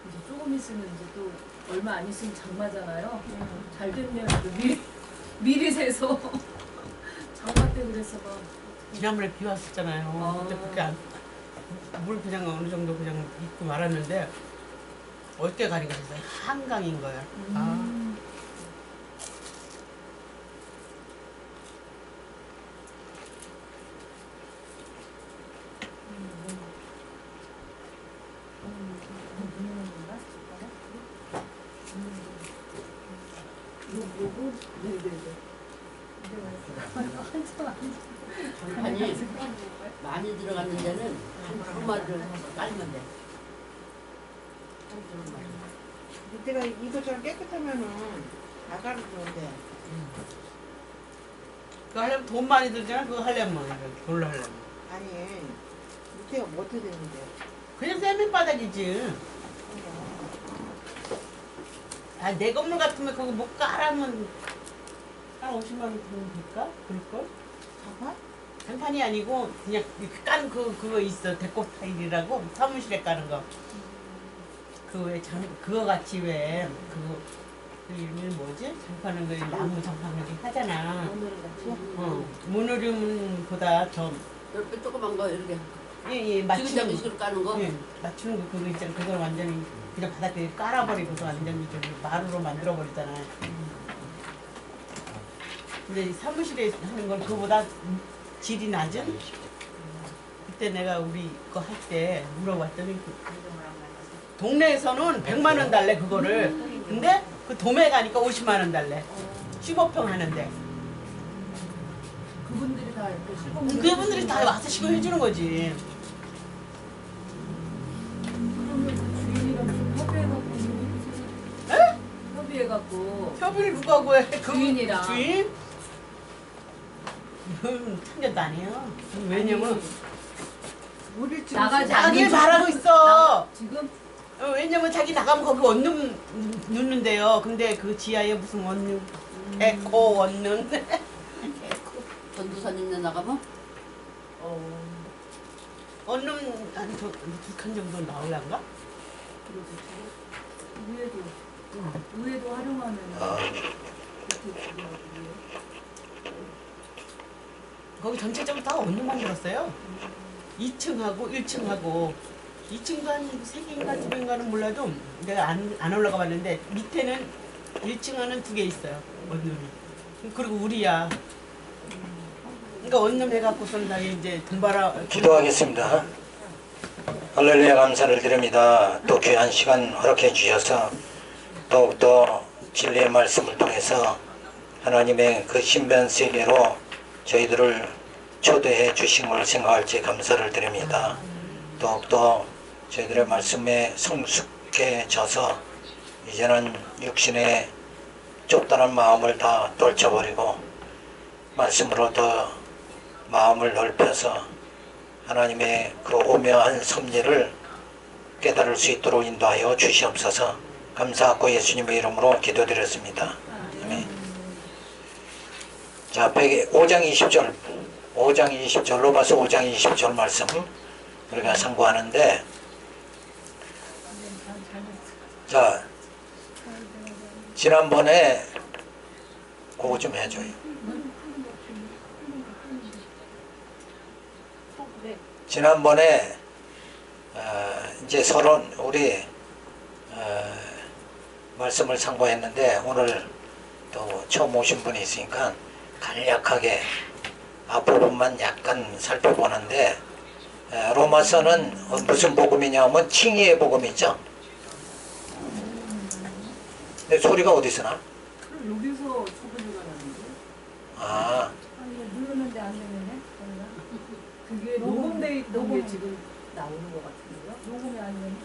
이제 조금 있으면 이제 또 얼마 안 있으면 장마잖아요. 잘 되면 또 미리 세서 장마 때 그래서 막 지난번에 비 왔었잖아요. 아. 근데 그게 물 그냥 어느 정도 그냥 있고 말았는데 어떻게 가니까 진짜 한강인 거야. 아. 요거 네네네. 아니 많이 들어갔는 데는 한 마리를 깔면 돼. 한 마리. 밑에가 이거처럼 깨끗하면은 나가도 좋은데. 그거 하려면 돈 많이 들잖아. 그거 하려면 돌로 하려면. 아니 밑에가 뭐 어떻게 되는데? 그냥 세면바닥이지. 아, 내 건물 같으면 그거 못 깔으면 한 50만 원 들면 될까? 그럴걸? 장판? 장판이 아니고 그냥 이렇게 깐 그거 있어. 데코 타일이라고 사무실에 까는 거. 그거 같이 왜 그거 그 이름이 뭐지? 장판은 그 나무 장판 이렇게 하잖아. 모노륨보다 좀 이렇게 조그만 거 이렇게 예, 맞추는 지그자그식으로 까는 거. 예, 맞추는 거 그거 있잖아. 그걸 완전히 그냥 바닥에 깔아버리고서 완전히 저기 마루로 만들어버리잖아. 근데 사무실에 하는 건 그거보다 질이 낮은? 그때 내가 우리 거 할 때 물어봤더니 동네에서는 100만 원 달래 그거를. 근데 그 도매 가니까 50만 원 달래. 15평 하는데. 그분들이 다 이렇게 시공. 그분들이 다 와서 시공해 주는 거지. 그러면 그 주인이랑 좀 협의해갖고. 에? 협의해갖고. 협의를 누가 구해? 그 주인이랑. 주인? 참견도 안 해요. 왜냐면 우리 지금 나가지 자기를 않는 말하고 있어. 지금 왜냐면 자기 나가면 거기 원룸 넣는데요. 근데 그 지하에 무슨 원룸? 에코 원룸. 전도사님네 나가면 원룸 한 두 칸 정도 나올란가? 위에도 활용하면 거기 전체적으로 다 원룸 만들었어요. 2층하고 1층하고 2층도 한 3개인가 2개인가는 몰라도 내가 안 올라가 봤는데 밑에는 1층에는 2개 있어요. 원룸이. 그리고 우리야. 그러니까 원룸 해갖고서는 다 이제 돈 벌어. 기도하겠습니다. 할렐루야 감사를 드립니다. 또 귀한 시간 허락해 주셔서 더욱더 진리의 말씀을 통해서 하나님의 그 신변 세계로 저희들을 초대해 주신 걸 생각할지 감사를 드립니다. 더욱더 저희들의 말씀에 성숙해져서 이제는 육신의 좁다란 마음을 다 떨쳐버리고 말씀으로 더 마음을 넓혀서 하나님의 그 오묘한 섭리를 깨달을 수 있도록 인도하여 주시옵소서. 감사하고 예수님의 이름으로 기도드렸습니다. 아멘. 자, 5장 20절, 5장 20절, 로마서 5장 20절 말씀 우리가 상고하는데, 자, 지난번에 그거 좀 해줘요. 지난번에 이제 서론 우리 말씀을 상고했는데 오늘 또 처음 오신 분이 있으니까 간략하게 앞부분만 약간 살펴보는데 로마서는 무슨 복음이냐 하면 칭의의 복음이죠. 근데 소리가 어디서 나? 여기서 소리가 나는데. 아, 아니 누르는데 안 되네. 그게 녹음돼 있던 게 지금 나오는 것 같은데요? 녹음이 아니면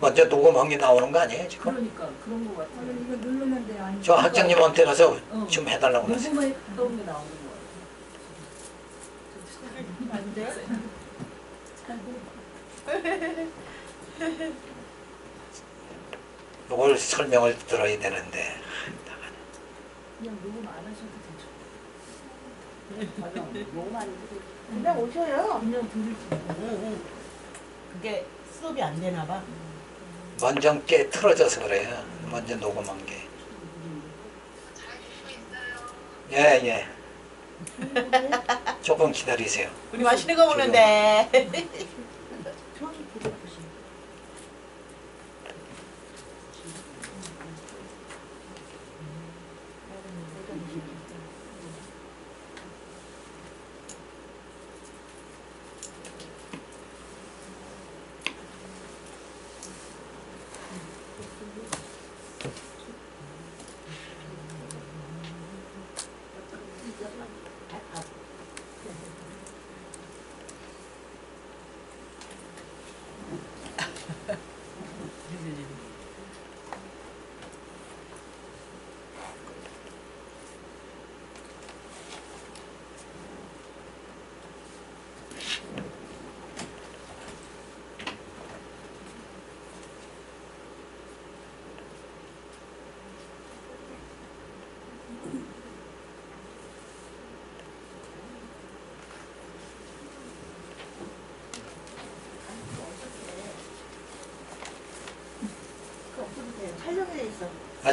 먼저 녹음한 게 나오는 거 아니에요 지금? 그러니까 그런 것 같아요. 이거 누르는데 아니. 저 학장님한테 가서 좀 해달라고 그러세요. 녹음에 있던 게 나오는 것 같아요. 안 돼? 이걸 설명을 들어야 되는데 그냥 녹음 안 하셔도 되죠. 그냥 오셔요. 그냥 들을 응. 그게 수업이 안 되나 봐. 먼저 꽤 틀어져서 그래요. 먼저 녹음한 게. 예. 조금 기다리세요. 우리 맛있는 거 먹는데.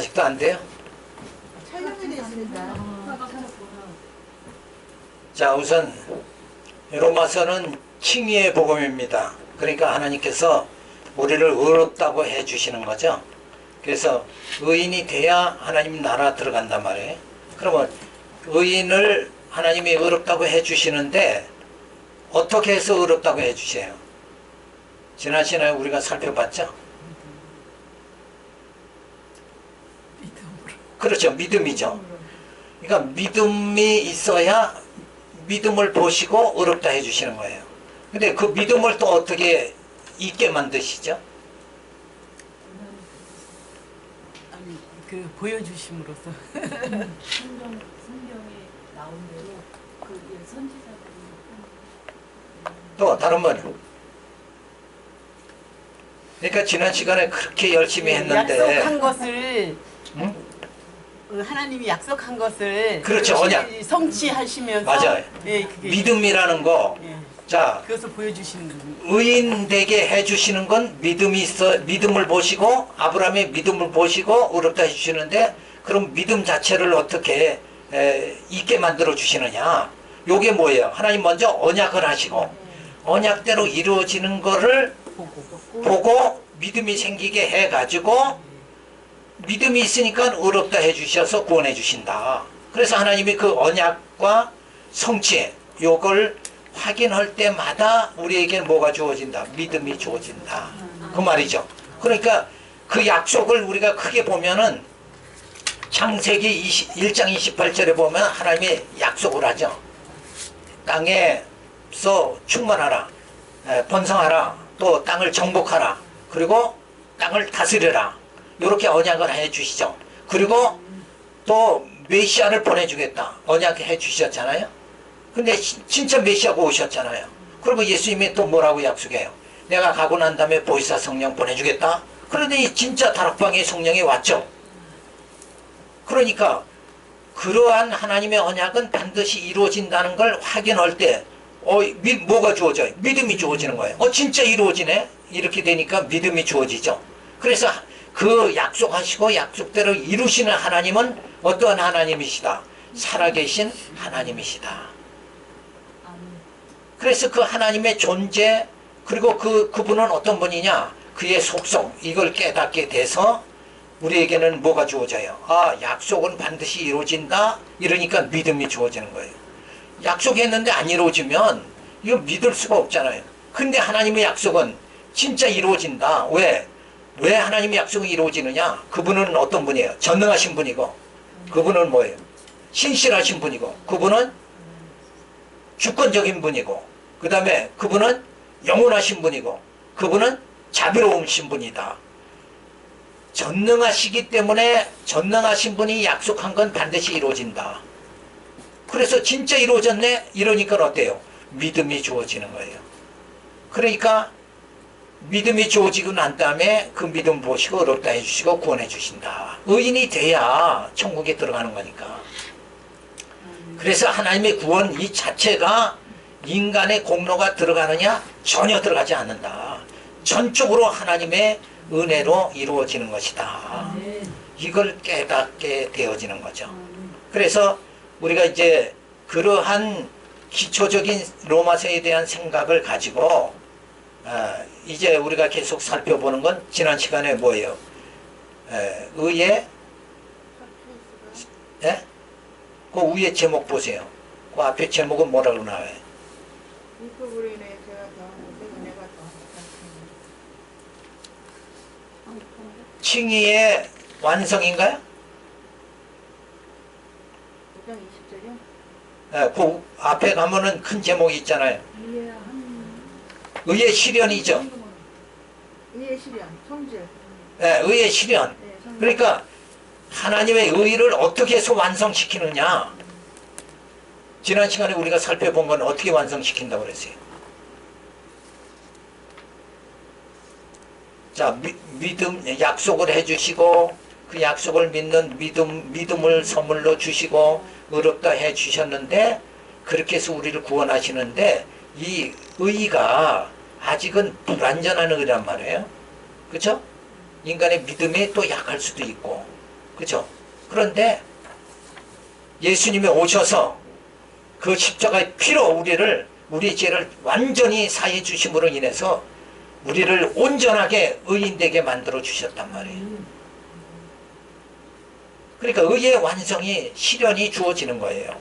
아직도 안 돼요? 촬영이 됐습니다. 자, 우선 로마서는 칭의의 복음입니다. 그러니까 하나님께서 우리를 의롭다고 해주시는 거죠. 그래서 의인이 돼야 하나님 나라 들어간단 말이에요. 그러면 의인을 하나님이 의롭다고 해주시는데 어떻게 해서 의롭다고 해주세요? 지난 시간에 우리가 살펴봤죠? 그렇죠. 믿음이죠. 그러니까 믿음이 있어야 믿음을 보시고 의롭다 해주시는 거예요. 근데 그 믿음을 또 어떻게 있게 만드시죠? 아니, 그 보여주심으로써. 성경에 나온 대로 그 선지자들이 또 다른 분. 그러니까 지난 시간에 그렇게 열심히 했는데 약속한 것을 응? 하나님이 약속한 것을 그렇죠, 언약. 성취하시면서 맞아요. 예, 그게 믿음이라는 거. 예, 자, 그것을 보여주시는 거예요. 의인 되게 해주시는 건 믿음이 있어, 믿음을 보시고 아브라함의 믿음을 보시고 의롭다 해주시는데 그럼 믿음 자체를 어떻게 있게 만들어 주시느냐? 요게 뭐예요? 하나님 먼저 언약을 하시고 언약대로 이루어지는 거를 보고 믿음이 생기게 해가지고 믿음이 있으니까 의롭다 해주셔서 구원해 주신다. 그래서 하나님이 그 언약과 성취 요걸 확인할 때마다 우리에게 뭐가 주어진다? 믿음이 주어진다. 그 말이죠. 그러니까 그 약속을 우리가 크게 보면은 창세기 1장 28절에 보면 하나님이 약속을 하죠. 땅에서 충만하라, 번성하라, 또 땅을 정복하라, 그리고 땅을 다스려라. 이렇게 언약을 해주시죠. 그리고 또 메시아를 보내주겠다. 언약해 주셨잖아요. 근데 진짜 메시아가 오셨잖아요. 그리고 예수님이 또 뭐라고 약속해요? 내가 가고 난 다음에 보이사 성령 보내주겠다. 그러더니 진짜 다락방에 성령이 왔죠. 그러니까 그러한 하나님의 언약은 반드시 이루어진다는 걸 확인할 때 뭐가 주어져요? 믿음이 주어지는 거예요. 진짜 이루어지네? 이렇게 되니까 믿음이 주어지죠. 그래서 그 약속하시고 약속대로 이루시는 하나님은 어떠한 하나님이시다? 살아계신 하나님이시다. 그래서 그 하나님의 존재 그리고 그분은 어떤 분이냐? 그의 속성 이걸 깨닫게 돼서 우리에게는 뭐가 주어져요? 약속은 반드시 이루어진다. 이러니까 믿음이 주어지는 거예요. 약속했는데 안 이루어지면 이거 믿을 수가 없잖아요. 근데 하나님의 약속은 진짜 이루어진다. 왜 하나님의 약속이 이루어지느냐? 그분은 어떤 분이에요? 전능하신 분이고 그분은 뭐예요? 신실하신 분이고 그분은 주권적인 분이고 그 다음에 그분은 영원하신 분이고 그분은 자비로우신 분이다. 전능하시기 때문에 전능하신 분이 약속한 건 반드시 이루어진다. 그래서 진짜 이루어졌네? 이러니까 어때요? 믿음이 주어지는 거예요. 그러니까 믿음이 주어지고 난 다음에 그 믿음 보시고 의롭다 해주시고 구원해 주신다. 의인이 돼야 천국에 들어가는 거니까. 그래서 하나님의 구원 이 자체가 인간의 공로가 들어가느냐? 전혀 들어가지 않는다. 전적으로 하나님의 은혜로 이루어지는 것이다. 이걸 깨닫게 되어지는 거죠. 그래서 우리가 이제 그러한 기초적인 로마서에 대한 생각을 가지고 이제 우리가 계속 살펴보는 건 지난 시간에 뭐예요? 의의 그 위에 제목 보세요. 그 앞에 제목은 뭐라고 나와요? 율법으로 인해 제가 더 은혜가 더 칭의의 완성인가요? 5장 20절이요? 그 앞에 가면은 큰 제목이 있잖아요. 의의 실현이죠. 의의 실현, 성질. 의의 실현. 네, 성질. 그러니까 하나님의 의를 어떻게 해서 완성시키느냐. 지난 시간에 우리가 살펴본 건 어떻게 완성시킨다고 그랬어요. 자, 믿음, 약속을 해주시고 그 약속을 믿는 믿음을 선물로 주시고 의롭다 해주셨는데 그렇게 해서 우리를 구원하시는데 이 의가 아직은 불완전한 의란 말이에요. 그렇죠? 인간의 믿음이 또 약할 수도 있고 그죠? 그런데 예수님이 오셔서 그 십자가의 피로 우리 죄를 완전히 사해 주심으로 인해서 우리를 온전하게 의인되게 만들어 주셨단 말이에요. 그러니까 의의 완성이 실현이 주어지는 거예요.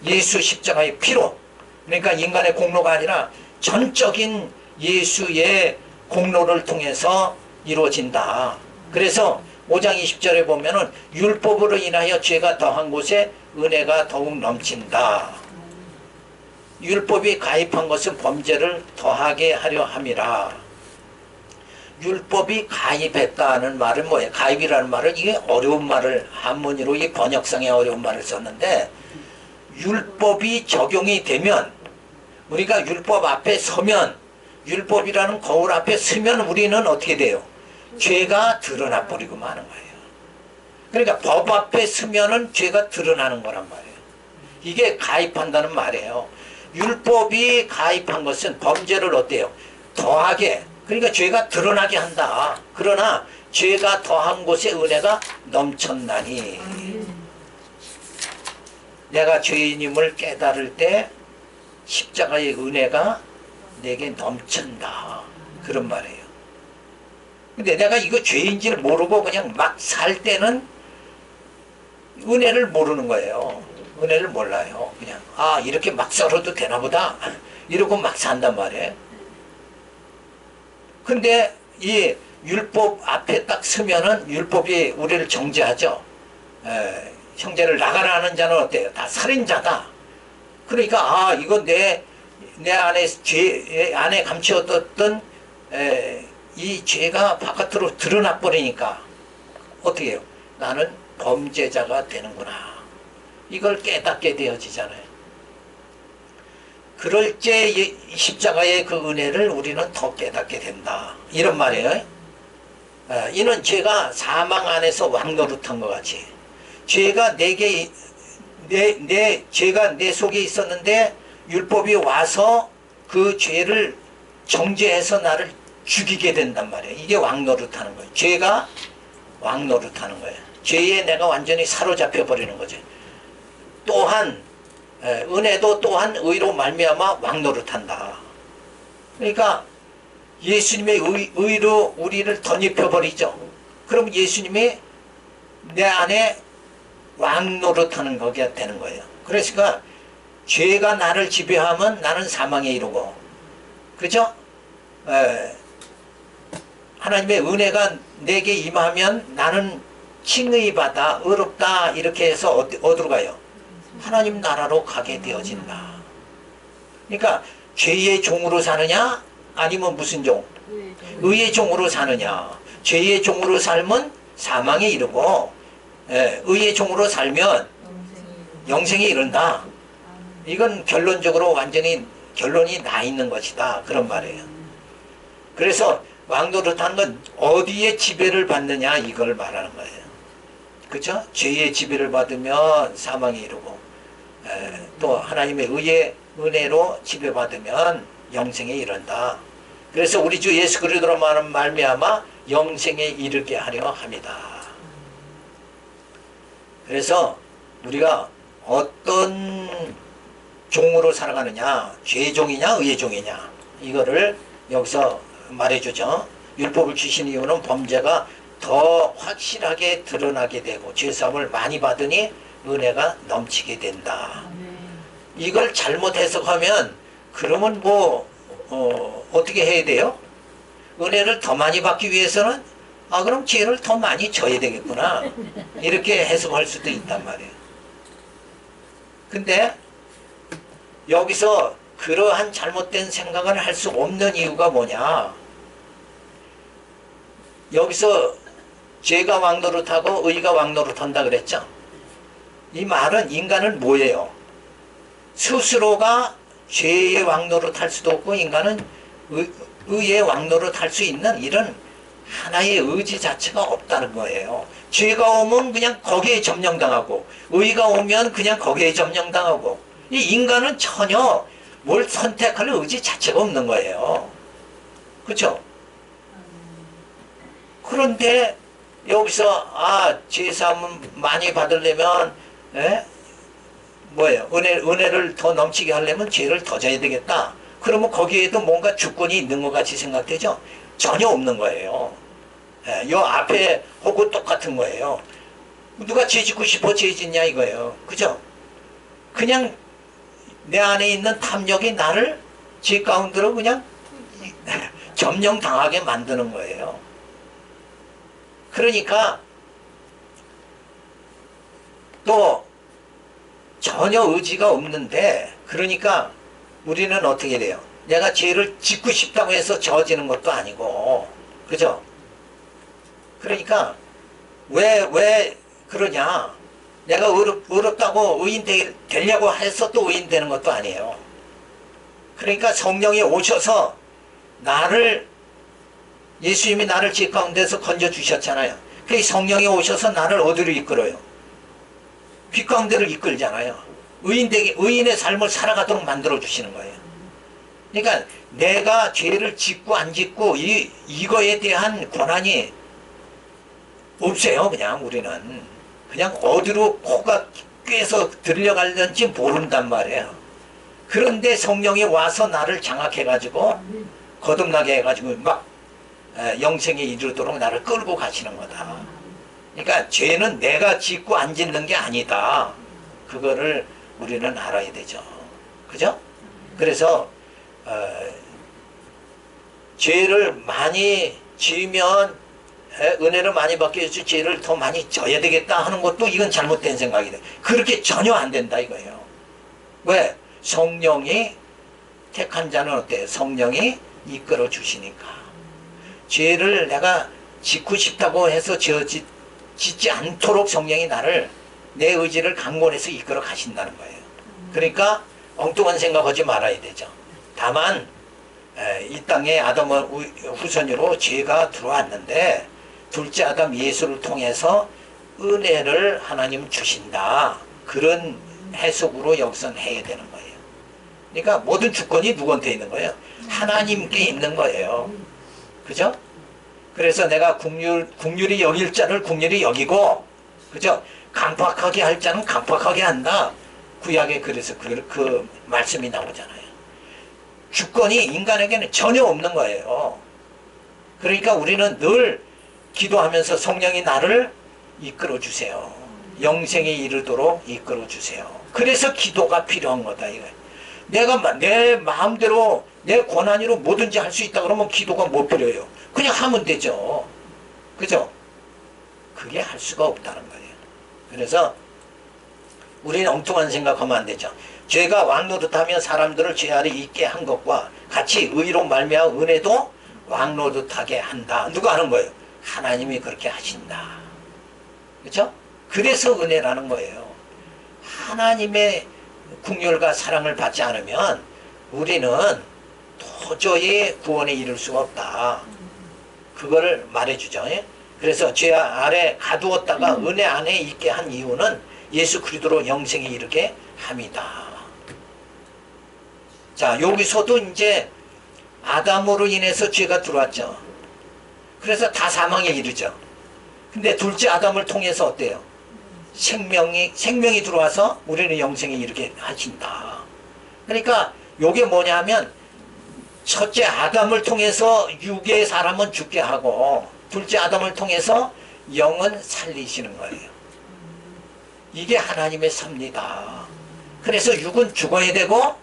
예수 십자가의 피로. 그러니까 인간의 공로가 아니라 전적인 예수의 공로를 통해서 이루어진다. 그래서 5장 20절에 보면은 율법으로 인하여 죄가 더한 곳에 은혜가 더욱 넘친다. 율법이 가입한 것은 범죄를 더하게 하려 함이라. 율법이 가입했다는 말은 뭐예요? 가입이라는 말은 이게 어려운 말을 한문으로 이 번역상에 어려운 말을 썼는데, 율법이 적용이 되면, 우리가 율법 앞에 서면, 율법이라는 거울 앞에 서면 우리는 어떻게 돼요? 죄가 드러나 버리고 마는 거예요. 그러니까 법 앞에 서면은 죄가 드러나는 거란 말이에요. 이게 가입한다는 말이에요. 율법이 가입한 것은 범죄를 어때요? 더하게, 그러니까 죄가 드러나게 한다. 그러나 죄가 더한 곳에 은혜가 넘쳤나니, 내가 죄인임을 깨달을 때 십자가의 은혜가 내게 넘친다. 그런 말이에요. 근데 내가 이거 죄인지를 모르고 그냥 막 살 때는 은혜를 모르는 거예요. 은혜를 몰라요. 그냥 이렇게 막 살아도 되나 보다 이러고 막 산단 말이에요. 근데 이 율법 앞에 딱 서면은 율법이 우리를 정죄하죠. 형제를 나가라 하는 자는 어때요? 다 살인자다. 그러니까 이건 내 안에 죄 안에 감추어뒀던 이 죄가 바깥으로 드러나 버리니까 어떻게 해요? 나는 범죄자가 되는구나. 이걸 깨닫게 되어지잖아요. 그럴 때 십자가의 그 은혜를 우리는 더 깨닫게 된다. 이런 말이에요. 이는 죄가 사망 안에서 왕노릇한 것 같이, 죄가 죄가 내 속에 있었는데 율법이 와서 그 죄를 정죄해서 나를 죽이게 된단 말이에요. 이게 왕노릇하는 거예요. 죄가 왕노릇하는 거예요. 죄에 내가 완전히 사로잡혀 버리는 거죠. 또한 은혜도 또한 의로 말미암아 왕노릇한다. 그러니까 예수님의 의로 우리를 덧입혀 버리죠. 그럼 예수님이 내 안에 왕노릇하는 거게 되는 거예요. 그러니까 죄가 나를 지배하면 나는 사망에 이르고, 그렇죠? 하나님의 은혜가 내게 임하면 나는 칭의 받아 의롭다 이렇게 해서 어디로 가요? 하나님 나라로 가게 되어진다. 그러니까 죄의 종으로 사느냐 아니면 무슨 종? 의의 종으로 사느냐. 죄의 종으로 살면 사망에 이르고, 의의 종으로 살면 영생에 이른다. 이건 결론적으로 완전히 결론이 나 있는 것이다. 그런 말이에요. 그래서 왕노릇한 건 어디에 지배를 받느냐 이걸 말하는 거예요. 그렇죠? 죄의 지배를 받으면 사망에 이르고, 또 하나님의 의의 은혜로 지배받으면 영생에 이른다. 그래서 우리 주 예수 그리스도로 말미암아 영생에 이르게 하려 합니다. 그래서 우리가 어떤 종으로 살아가느냐, 죄의 종이냐 의의 종이냐, 이거를 여기서 말해주죠. 율법을 주신 이유는 범죄가 더 확실하게 드러나게 되고 죄사함을 많이 받으니 은혜가 넘치게 된다. 이걸 잘못 해석하면 그러면 어떻게 해야 돼요? 은혜를 더 많이 받기 위해서는 그럼 죄를 더 많이 져야 되겠구나, 이렇게 해석할 수도 있단 말이에요. 근데 여기서 그러한 잘못된 생각을 할 수 없는 이유가 뭐냐? 여기서 죄가 왕노릇하고 의가 왕노릇한다 그랬죠? 이 말은 인간은 뭐예요? 스스로가 죄의 왕노릇할 수도 없고 인간은 의의 왕노릇할 수 있는 이런 하나의 의지 자체가 없다는 거예요. 죄가 오면 그냥 거기에 점령당하고 의가 오면 그냥 거기에 점령당하고, 이 인간은 전혀 뭘 선택할 의지 자체가 없는 거예요. 그렇죠? 그런데 여기서 제사함 많이 받으려면 뭐예요? 은혜를 더 넘치게 하려면 죄를 더 져야 되겠다. 그러면 거기에도 뭔가 주권이 있는 것 같이 생각되죠? 전혀 없는 거예요. 요 앞에 하고 똑같은 거예요. 누가 죄 짓고 싶어 죄 짓냐 이거예요. 그죠? 그냥 내 안에 있는 탐욕이 나를 죄 가운데로 그냥 점령당하게 만드는 거예요. 그러니까 또 전혀 의지가 없는데, 그러니까 우리는 어떻게 돼요? 내가 죄를 짓고 싶다고 해서 저지는 것도 아니고, 그죠? 그러니까 왜 그러냐? 내가 의롭다고 의인 되려고 해서 또 의인 되는 것도 아니에요. 그러니까 성령이 오셔서 예수님이 나를 죄 가운데서 건져주셨잖아요. 그 성령이 오셔서 나를 어디로 이끌어요? 빛 가운데를 이끌잖아요. 의인의 삶을 살아가도록 만들어주시는 거예요. 그러니까 내가 죄를 짓고 안 짓고 이거에 대한 권한이 없어요. 그냥 우리는. 그냥 어디로 코가 꿰서 들려가는지 모른단 말이에요. 그런데 성령이 와서 나를 장악해가지고 거듭나게 해가지고 막 영생에 이르도록 나를 끌고 가시는 거다. 그러니까 죄는 내가 짓고 안 짓는 게 아니다. 그거를 우리는 알아야 되죠. 그죠? 그래서 죄를 많이 지으면 은혜를 많이 받기 위해서 죄를 더 많이 져야 되겠다 하는 것도 이건 잘못된 생각이 돼. 그렇게 전혀 안 된다 이거예요. 왜? 성령이 택한 자는 어때요? 성령이 이끌어 주시니까. 죄를 내가 짓고 싶다고 해서 짓지 않도록 성령이 내 의지를 강권해서 이끌어 가신다는 거예요. 그러니까 엉뚱한 생각하지 말아야 되죠. 다만 이 땅에 아담 후손으로 죄가 들어왔는데 둘째 아담 예수를 통해서 은혜를 하나님 주신다. 그런 해석으로 여기서는 해야 되는 거예요. 그러니까 모든 주권이 누구한테 있는 거예요? 하나님께 있는 거예요. 그죠? 그래서 내가 국률이 여길 자를 국률이 여기고, 그죠? 강팍하게 할 자는 강팍하게 한다. 구약에 그래서 그 말씀이 나오잖아요. 주권이 인간에게는 전혀 없는 거예요. 그러니까 우리는 늘 기도하면서 성령이 나를 이끌어 주세요. 영생에 이르도록 이끌어 주세요. 그래서 기도가 필요한 거다 이거예요. 내가 내 마음대로 내 권한으로 뭐든지 할 수 있다 그러면 기도가 못 필요해요. 그냥 하면 되죠. 그죠? 그게 할 수가 없다는 거예요. 그래서 우리는 엉뚱한 생각하면 안 되죠. 죄가 왕노릇하며 사람들을 죄 아래 있게 한 것과 같이 의로 말미암아 은혜도 왕노릇하게 한다. 누가 하는 거예요? 하나님이 그렇게 하신다. 그렇죠? 그래서 은혜라는 거예요. 하나님의 긍휼과 사랑을 받지 않으면 우리는 도저히 구원에 이를 수가 없다. 그거를 말해주죠. 그래서 죄 아래 가두었다가 은혜 안에 있게 한 이유는 예수 그리스도로 영생에 이르게 함이다. 자, 여기서도 이제 아담으로 인해서 죄가 들어왔죠. 그래서 다 사망에 이르죠. 근데 둘째 아담을 통해서 어때요? 생명이 들어와서 우리는 영생에 이르게 하신다. 그러니까 요게 뭐냐면 첫째 아담을 통해서 육의 사람은 죽게 하고 둘째 아담을 통해서 영은 살리시는 거예요. 이게 하나님의 섭리다. 그래서 육은 죽어야 되고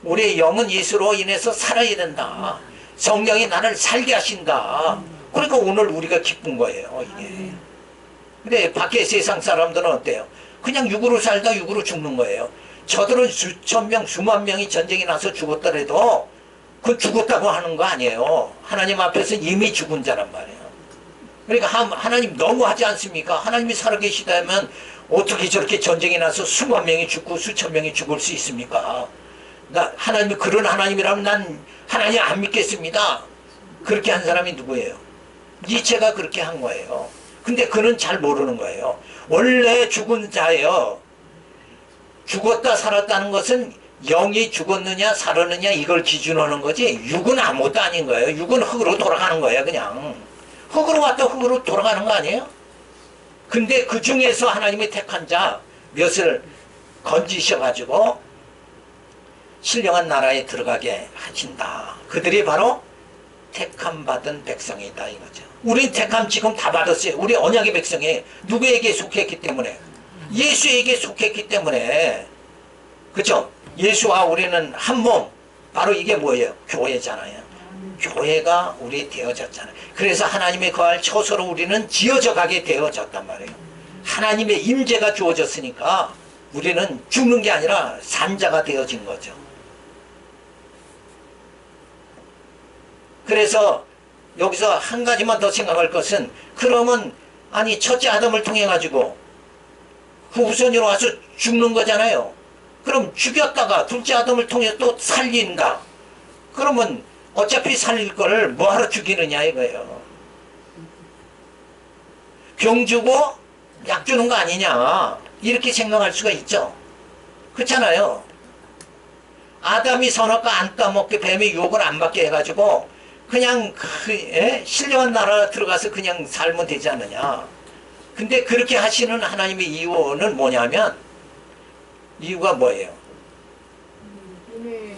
우리의 영은 예수로 인해서 살아야 된다. 성령이 나를 살게 하신다. 그러니까 오늘 우리가 기쁜 거예요. 이게. 근데 밖에 세상 사람들은 어때요? 그냥 육으로 살다 육으로 죽는 거예요. 저들은 수천 명, 수만 명이 전쟁이 나서 죽었더라도 그 죽었다고 하는 거 아니에요. 하나님 앞에서 이미 죽은 자란 말이에요. 그러니까 하나님 너무하지 않습니까? 하나님이 살아계시다면 어떻게 저렇게 전쟁이 나서 수만 명이 죽고 수천 명이 죽을 수 있습니까? 하나님이 그런 하나님이라면 난 하나님 안 믿겠습니다. 그렇게 한 사람이 누구예요? 니체가 그렇게 한 거예요. 근데 그는 잘 모르는 거예요. 원래 죽은 자예요. 죽었다 살았다는 것은 영이 죽었느냐 살았느냐 이걸 기준으로 하는 거지 육은 아무것도 아닌 거예요. 육은 흙으로 돌아가는 거예요. 그냥 흙으로 왔다 흙으로 돌아가는 거 아니에요? 근데 그 중에서 하나님이 택한 자 몇을 건지셔가지고 신령한 나라에 들어가게 하신다. 그들이 바로 택함 받은 백성이다 이거죠. 우린 택함 지금 다 받았어요. 우리 언약의 백성이 누구에게 속했기 때문에? 예수에게 속했기 때문에. 그렇죠? 예수와 우리는 한 몸. 바로 이게 뭐예요? 교회잖아요. 교회가 우리 되어졌잖아요. 그래서 하나님의 거할 처소로 우리는 지어져 가게 되어졌단 말이에요. 하나님의 임재가 주어졌으니까 우리는 죽는 게 아니라 산자가 되어진 거죠. 그래서 여기서 한 가지만 더 생각할 것은, 그러면 아니 첫째 아담을 통해 가지고 그 후손으로 와서 죽는 거잖아요. 그럼 죽였다가 둘째 아담을 통해 또 살린다. 그러면 어차피 살릴 거를 뭐하러 죽이느냐 이거예요. 병 주고 약 주는 거 아니냐 이렇게 생각할 수가 있죠. 그렇잖아요. 아담이 선악과 안 따먹게 뱀이 유혹을 안 받게 해가지고 그냥 신령한 나라 들어가서 그냥 살면 되지 않느냐. 근데 그렇게 하시는 하나님의 이유는 뭐냐면, 이유가 뭐예요? 은혜.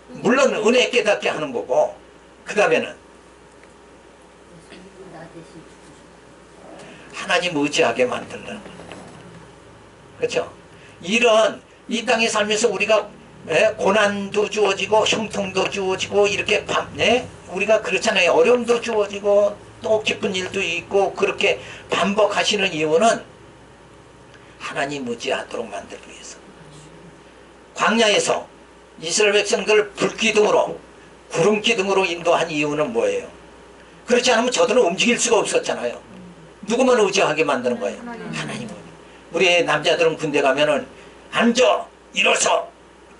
물론 은혜 깨닫게 하는 거고, 그 다음에는 하나님 의지하게 만드는 거예요. 그렇죠? 이런 이 땅에 살면서 우리가 고난도 주어지고 형통도 주어지고 이렇게 우리가 그렇잖아요. 어려움도 주어지고 또 기쁜 일도 있고 그렇게 반복하시는 이유는 하나님 의지하도록 만들기 위해서. 광야에서 이스라엘 백성들을 불기둥으로 구름기둥으로 인도한 이유는 뭐예요? 그렇지 않으면 저들은 움직일 수가 없었잖아요. 누구만 의지하게 만드는 거예요? 하나님. 우리 남자들은 군대 가면은 앉아 일어서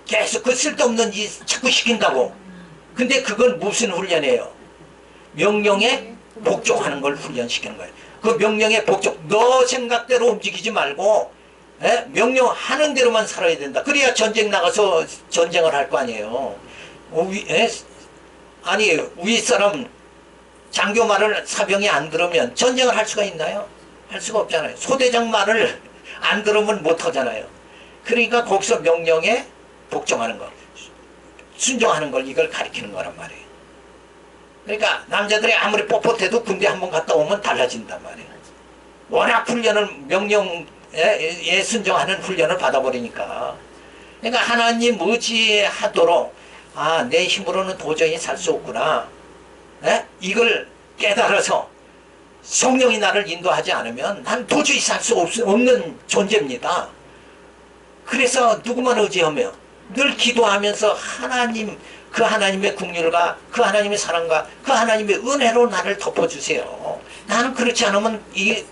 계속 그 쓸데없는 일 자꾸 시킨다고. 근데 그건 무슨 훈련이에요? 명령에 복종하는 걸 훈련시키는 거예요. 그 명령에 복종, 너 생각대로 움직이지 말고 명령하는 대로만 살아야 된다. 그래야 전쟁 나가서 전쟁을 할 거 아니에요. 아니 윗사람 장교 말을 사병이 안 들으면 전쟁을 할 수가 있나요? 할 수가 없잖아요. 소대장 말을 안 들으면 못 하잖아요. 그러니까 거기서 명령에 복종하는 거, 순종하는 걸 이걸 가리키는 거란 말이에요. 그러니까 남자들이 아무리 뻣뻣해도 군대 한번 갔다 오면 달라진단 말이에요. 워낙 훈련을 명령에 순종하는 훈련을 받아버리니까. 그러니까 하나님 의지하도록 내 힘으로는 도저히 살 수 없구나. 이걸 깨달아서 성령이 나를 인도하지 않으면 난 도저히 살 수 없는 존재입니다. 그래서 누구만 의지하며 늘 기도하면서 하나님, 그 하나님의 긍휼과 그 하나님의 사랑과 그 하나님의 은혜로 나를 덮어주세요. 나는 그렇지 않으면 이게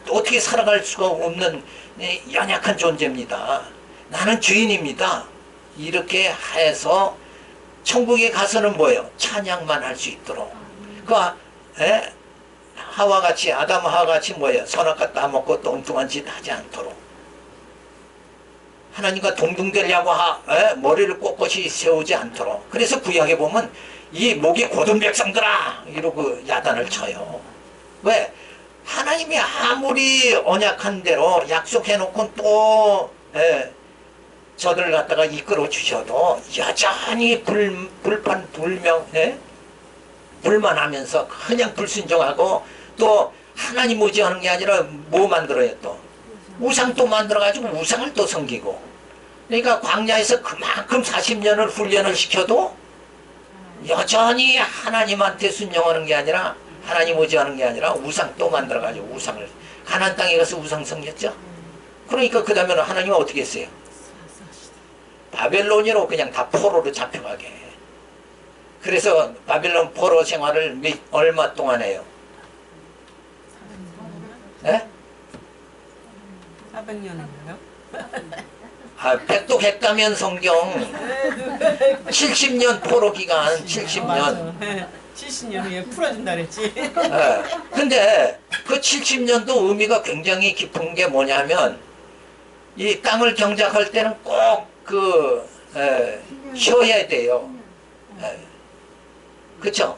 어떻게 살아갈 수가 없는 연약한 존재입니다. 나는 죄인입니다. 이렇게 해서 천국에 가서는 뭐예요? 찬양만 할 수 있도록. 하와같이, 아담 하와같이 뭐예요? 선악과 따먹고 또 엉뚱한 짓 하지 않도록. 하나님과 동등되려고 머리를 꼿꼿이 세우지 않도록. 그래서 구약에 보면 이 목이 곧은 백성들아 이러고 야단을 쳐요. 왜? 하나님이 아무리 언약한 대로 약속해놓고 또 저들을 갖다가 이끌어 주셔도 여전히 불만하면서 그냥 불순종하고, 또 하나님 의지하는 게 아니라 뭐 만들어요? 또 우상 또 만들어가지고 우상을 또 섬기고. 그러니까 광야에서 그만큼 40년을 훈련을 시켜도 여전히 하나님한테 순종하는 게 아니라, 하나님 의지하는 게 아니라 우상 또 만들어가지고 우상을, 가나안 땅에 가서 우상 섬겼죠. 그러니까 그 다음에는 하나님은 어떻게 했어요? 바벨론으로 그냥 다 포로로 잡혀가게. 그래서 바벨론 포로 생활을 얼마 동안 해요? 400년인가요? 백독했다면 성경 70년 포로 기간 70년. 70년 후에 풀어준다 그랬지. 근데 그 70년도 의미가 굉장히 깊은 게 뭐냐면, 이 땅을 경작할 때는 꼭 쉬어야 돼요. 그쵸?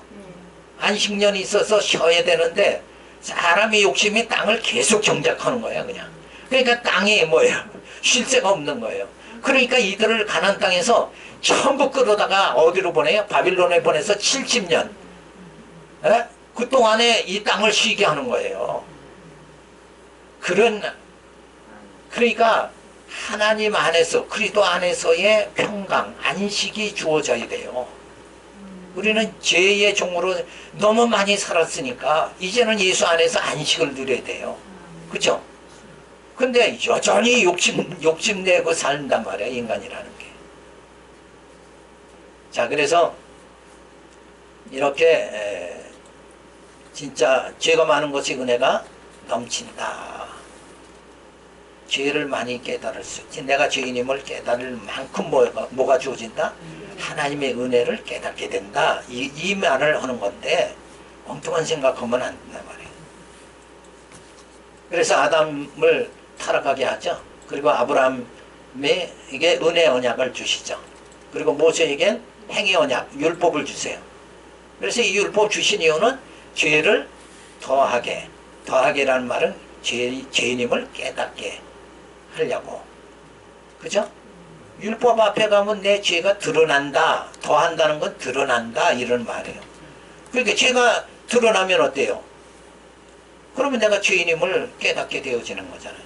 안식년이 있어서 쉬어야 되는데 사람의 욕심이 땅을 계속 정작하는 거예요, 그냥. 그러니까 땅이 뭐예요? 쉴 새가 없는 거예요. 그러니까 이들을 가나안 땅에서 전부 끌어다가 어디로 보내요? 바빌론에 보내서 70년. 에? 그 동안에 이 땅을 쉬게 하는 거예요. 그러니까 하나님 안에서, 그리스도 안에서의 평강, 안식이 주어져야 돼요. 우리는 죄의 종으로 너무 많이 살았으니까 이제는 예수 안에서 안식을 누려야 돼요. 그렇죠? 근데 여전히 욕심내고 산단 말이야, 인간이라는 게. 자, 그래서 이렇게 진짜 죄가 많은 것이 은혜가 넘친다. 죄를 많이 깨달을 수 있지. 내가 죄인임을 깨달을 만큼 뭐가 주어진다? 하나님의 은혜를 깨닫게 된다. 이 말을 하는 건데 엉뚱한 생각하면 안 된단 말이에요. 그래서 아담을 타락하게 하죠. 그리고 아브라함에게 은혜 언약을 주시죠. 그리고 모세에겐 행위 언약, 율법을 주세요. 그래서 이 율법 주신 이유는 죄를 더하게라는 말은 죄인임을 깨닫게 하려고. 그죠? 율법 앞에 가면 내 죄가 드러난다. 더한다는 건 드러난다. 이런 말이에요. 그러니까 죄가 드러나면 어때요? 그러면 내가 죄인임을 깨닫게 되어지는 거잖아요.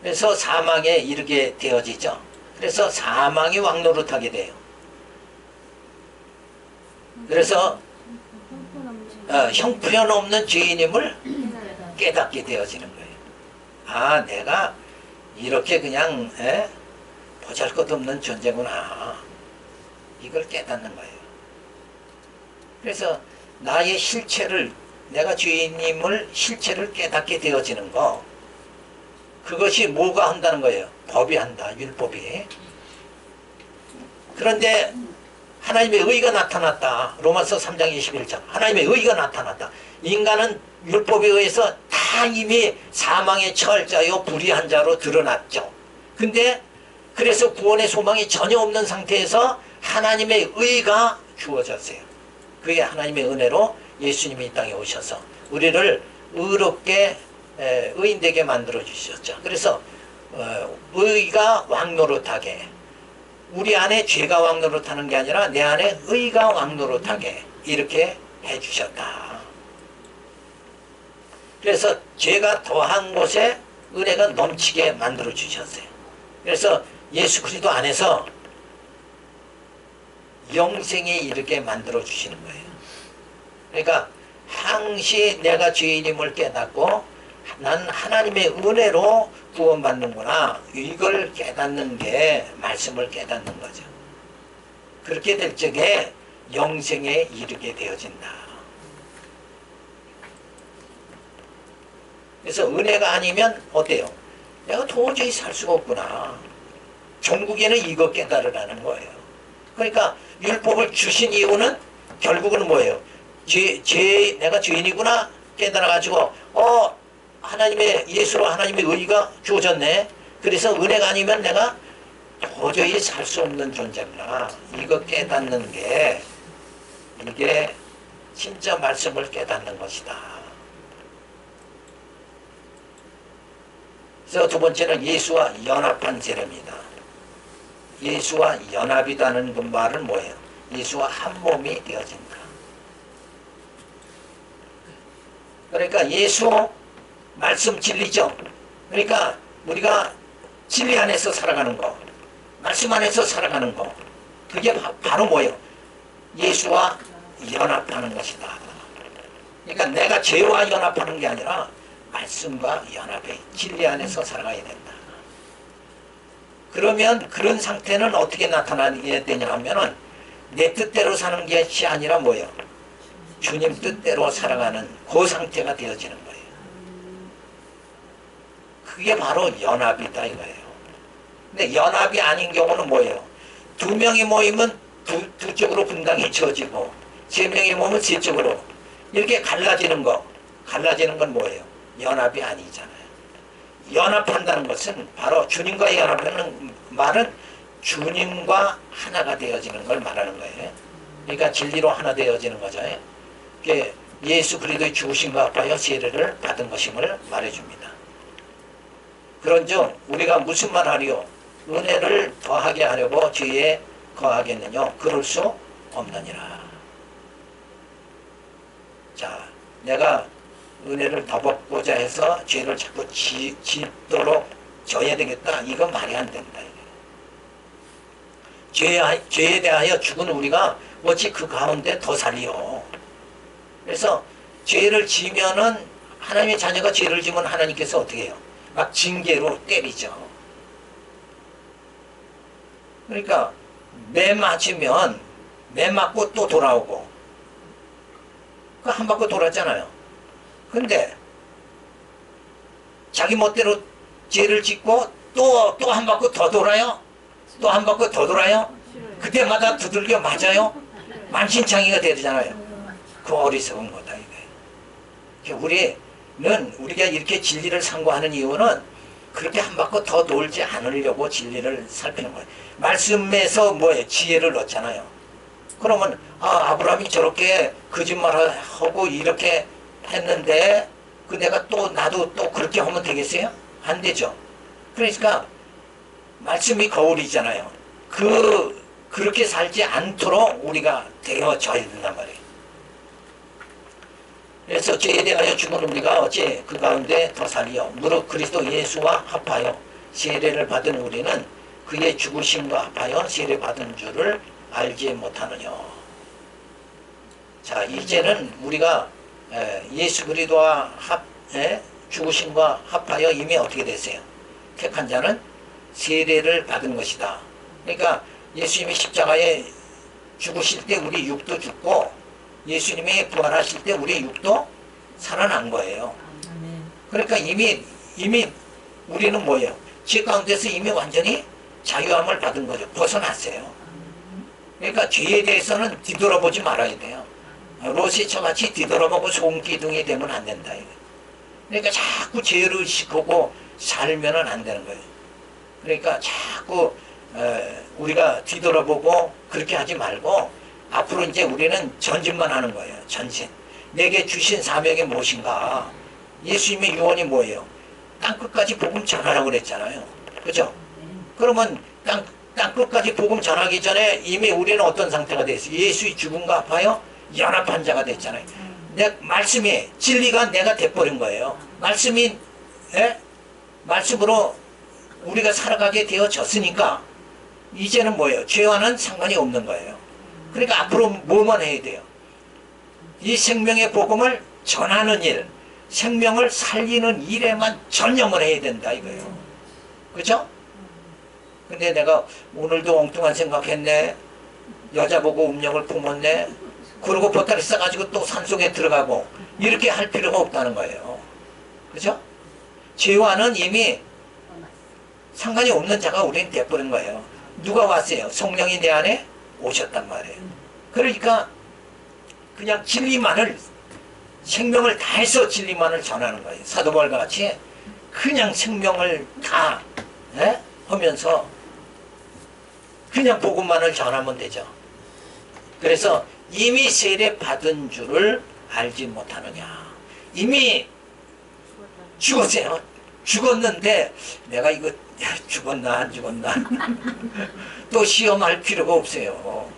그래서 사망에 이르게 되어지죠. 그래서 사망이 왕노릇하게 돼요. 그래서 형편없는 죄인임을 깨닫게 되어지는 거예요. 아, 내가 이렇게 그냥 보잘것없는 존재구나. 이걸 깨닫는 거예요. 그래서 나의 실체를, 내가 죄인임을 실체를 깨닫게 되어지는 거, 그것이 뭐가 한다는 거예요? 법이 한다. 율법이. 그런데 하나님의 의가 나타났다. 로마서 3장 21절. 하나님의 의가 나타났다. 인간은 율법에 의해서 다 이미 사망의 처할자요 불의한 자로 드러났죠. 근데 그래서 구원의 소망이 전혀 없는 상태에서 하나님의 의가 주어졌어요. 그게 하나님의 은혜로 예수님이 이 땅에 오셔서 우리를 의롭게 의인되게 만들어 주셨죠. 그래서 의가 왕노릇하게, 우리 안에 죄가 왕노릇하는 게 아니라 내 안에 의가 왕노릇하게 이렇게 해주셨다. 그래서 죄가 더한 곳에 은혜가 넘치게 만들어 주셨어요. 그래서 예수 그리스도 안에서 영생에 이르게 만들어 주시는 거예요. 그러니까 항시 내가 죄인임을 깨닫고 난 하나님의 은혜로 구원받는구나, 이걸 깨닫는 게 말씀을 깨닫는 거죠. 그렇게 될 적에 영생에 이르게 되어진다. 그래서 은혜가 아니면 어때요? 내가 도저히 살 수가 없구나. 종국에는 이거 깨달으라는 거예요. 그러니까 율법을 주신 이유는 결국은 뭐예요? 내가 죄인이구나 깨달아가지고 하나님의 예수로 하나님의 의가 주어졌네. 그래서 은혜가 아니면 내가 도저히 살 수 없는 존재구나. 이거 깨닫는 게, 이게 진짜 말씀을 깨닫는 것이다. 그래서 두 번째는 예수와 연합한 세례입니다. 예수와 연합이라는 그 말은 뭐예요? 예수와 한 몸이 되어진다. 그러니까 예수 말씀 진리죠. 그러니까 우리가 진리 안에서 살아가는 거, 말씀 안에서 살아가는 거, 그게 바로 뭐예요? 예수와 연합하는 것이다. 그러니까 내가 죄와 연합하는 게 아니라 말씀과 연합해 진리 안에서 살아가야 된다. 그러면 그런 상태는 어떻게 나타나야 되냐 하면은 내 뜻대로 사는 것이 아니라 뭐예요? 주님 뜻대로 살아가는 그 상태가 되어지는 거예요. 그게 바로 연합이다 이거예요. 근데 연합이 아닌 경우는 뭐예요? 두 명이 모이면 두 쪽으로 분당이 지어지고, 세 명이 모이면 세 쪽으로 이렇게 갈라지는 건 뭐예요? 연합이 아니잖아요. 연합한다는 것은 바로 주님과 연합하는 말은 주님과 하나가 되어지는 걸 말하는 거예요. 그러니까 진리로 하나 되어지는 거죠. 이게 예수 그리스도의 죽으심과 아파요 세례를 받은 것임을 말해줍니다. 그런즉 우리가 무슨 말 하리요? 은혜를 더하게 하려고 죄에 거하겠느냐? 그럴 수 없느니라. 자, 내가 은혜를 더 받고자 해서 죄를 자꾸 짓도록 져야 되겠다. 이건 말이 안 된다. 죄에 대하여 죽은 우리가 어찌 그 가운데 더 살리요. 그래서 죄를 지면은 하나님의 자녀가 죄를 지면 하나님께서 어떻게 해요? 막 징계로 때리죠. 그러니까 매 맞으면 매 맞고 또 돌아오고 그 한 바퀴 돌았잖아요. 근데 자기 멋대로 죄를 짓고 또 한 바퀴 더 돌아요. 또 한 바퀴 더 돌아요. 그때마다 두들겨 맞아요. 만신창이가 되잖아요. 그 어리석은 거다 이게. 우리가 이렇게 진리를 상고하는 이유는 그렇게 한 바퀴 더 돌지 않으려고 진리를 살피는 거예요. 말씀에서 뭐예요? 지혜를 얻잖아요. 그러면 아브라함이 저렇게 거짓말하고 이렇게 했는데 나도 또 그렇게 하면 되겠어요? 안 되죠. 그러니까 말씀이 거울이잖아요. 그렇게 살지 않도록 우리가 되어져야 된단 말이에요. 그래서 죄에 대하여 죽은 우리가 어찌 그 가운데 더 살리요. 무릇 그리스도 예수와 합하여 세례를 받은 우리는 그의 죽으심과 합하여 세례 받은 줄을 알지 못하느냐. 자, 이제는 우리가 예수 그리스도와 죽으심과 합하여 이미 어떻게 됐어요? 택한 자는 세례를 받은 것이다. 그러니까 예수님이 십자가에 죽으실 때 우리 육도 죽고 예수님이 부활하실 때 우리 육도 살아난 거예요. 그러니까 이미 우리는 뭐예요? 죄 가운데서 이미 완전히 자유함을 받은 거죠. 벗어났어요. 그러니까 죄에 대해서는 뒤돌아보지 말아야 돼요. 로시처 같이 뒤돌아보고 손기둥이 되면 안 된다. 그러니까 자꾸 죄를 시키고 살면은 안 되는 거예요. 그러니까 자꾸 우리가 뒤돌아보고 그렇게 하지 말고 앞으로 이제 우리는 전진만 하는 거예요. 전진. 내게 주신 사명이 무엇인가? 예수님의 유언이 뭐예요? 땅끝까지 복음 전하라고 그랬잖아요. 그죠? 그러면 땅끝까지 복음 전하기 전에 이미 우리는 어떤 상태가 됐어요? 예수의 죽음과 합하여 연합한 자가 됐잖아요. 말씀이 진리가 내가 돼버린 거예요. 말씀으로 우리가 살아가게 되어졌으니까 이제는 뭐예요? 죄와는 상관이 없는 거예요. 그러니까 앞으로 뭐만 해야 돼요? 이 생명의 복음을 전하는 일, 생명을 살리는 일에만 전념을 해야 된다 이거예요. 그죠? 근데 내가 오늘도 엉뚱한 생각했네. 여자 보고 음력을 품었네. 그러고 보따리 싸가지고 또 산속에 들어가고 이렇게 할 필요가 없다는 거예요. 그죠? 죄와는 이미 상관이 없는 자가 우리는 돼버린 거예요. 누가 왔어요? 성령이 내 안에 오셨단 말이에요. 그러니까 그냥 진리만을 생명을 다해서 진리만을 전하는 거예요. 사도 바울과 같이 그냥 생명을 다 하면서 그냥 복음만을 전하면 되죠. 그래서 이미 세례 받은 줄을 알지 못하느냐. 이미 죽었어요. 죽었는데 내가 이거 죽었나 안 죽었나 또 시험할 필요가 없어요.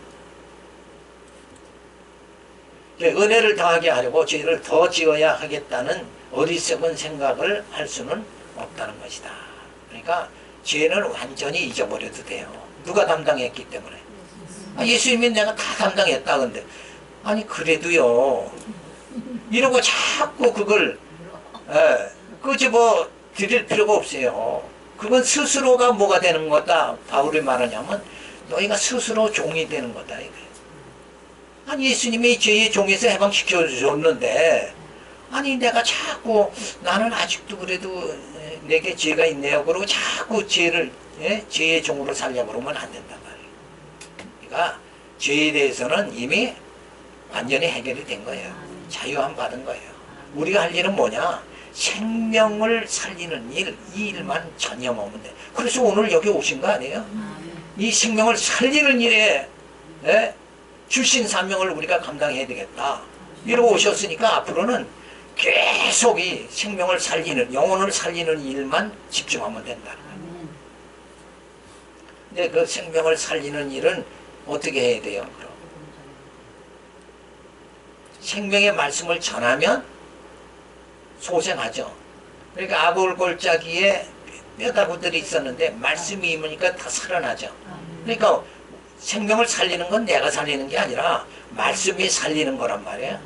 은혜를 더하게 하려고 죄를 더 지어야 하겠다는 어리석은 생각을 할 수는 없다는 것이다. 그러니까 죄는 완전히 잊어버려도 돼요. 누가 담당했기 때문에. 예수님이 내가 다 담당했다. 근데 아니 그래도요 이러고 자꾸 그걸 끄집어 드릴 필요가 없어요. 그건 스스로가 뭐가 되는 거다. 바울이 말하냐면 너희가 스스로 종이 되는 거다. 아니 예수님이 죄의 종에서 해방시켜 줬는데 아니 내가 자꾸 나는 아직도 그래도 내게 죄가 있네요. 그러고 자꾸 죄의 종으로 살려고 그러면 안 된단 말이에요. 그러니까 죄에 대해서는 이미 완전히 해결이 된 거예요. 자유함 받은 거예요. 우리가 할 일은 뭐냐? 생명을 살리는 일, 이 일만 전념하면 돼. 그래서 오늘 여기 오신 거 아니에요? 이 생명을 살리는 일에 주신 사명을 우리가 감당해야 되겠다. 이러고 오셨으니까 앞으로는 계속 이 생명을 살리는, 영혼을 살리는 일만 집중하면 된다. 근데 그 생명을 살리는 일은 어떻게 해야 돼요? 그럼? 생명의 말씀을 전하면 소생하죠. 그러니까 아골골짜기에 뼈다구들이 있었는데 말씀이 임으니까 다 살아나죠. 그러니까 생명을 살리는 건 내가 살리는 게 아니라 말씀이 살리는 거란 말이에요.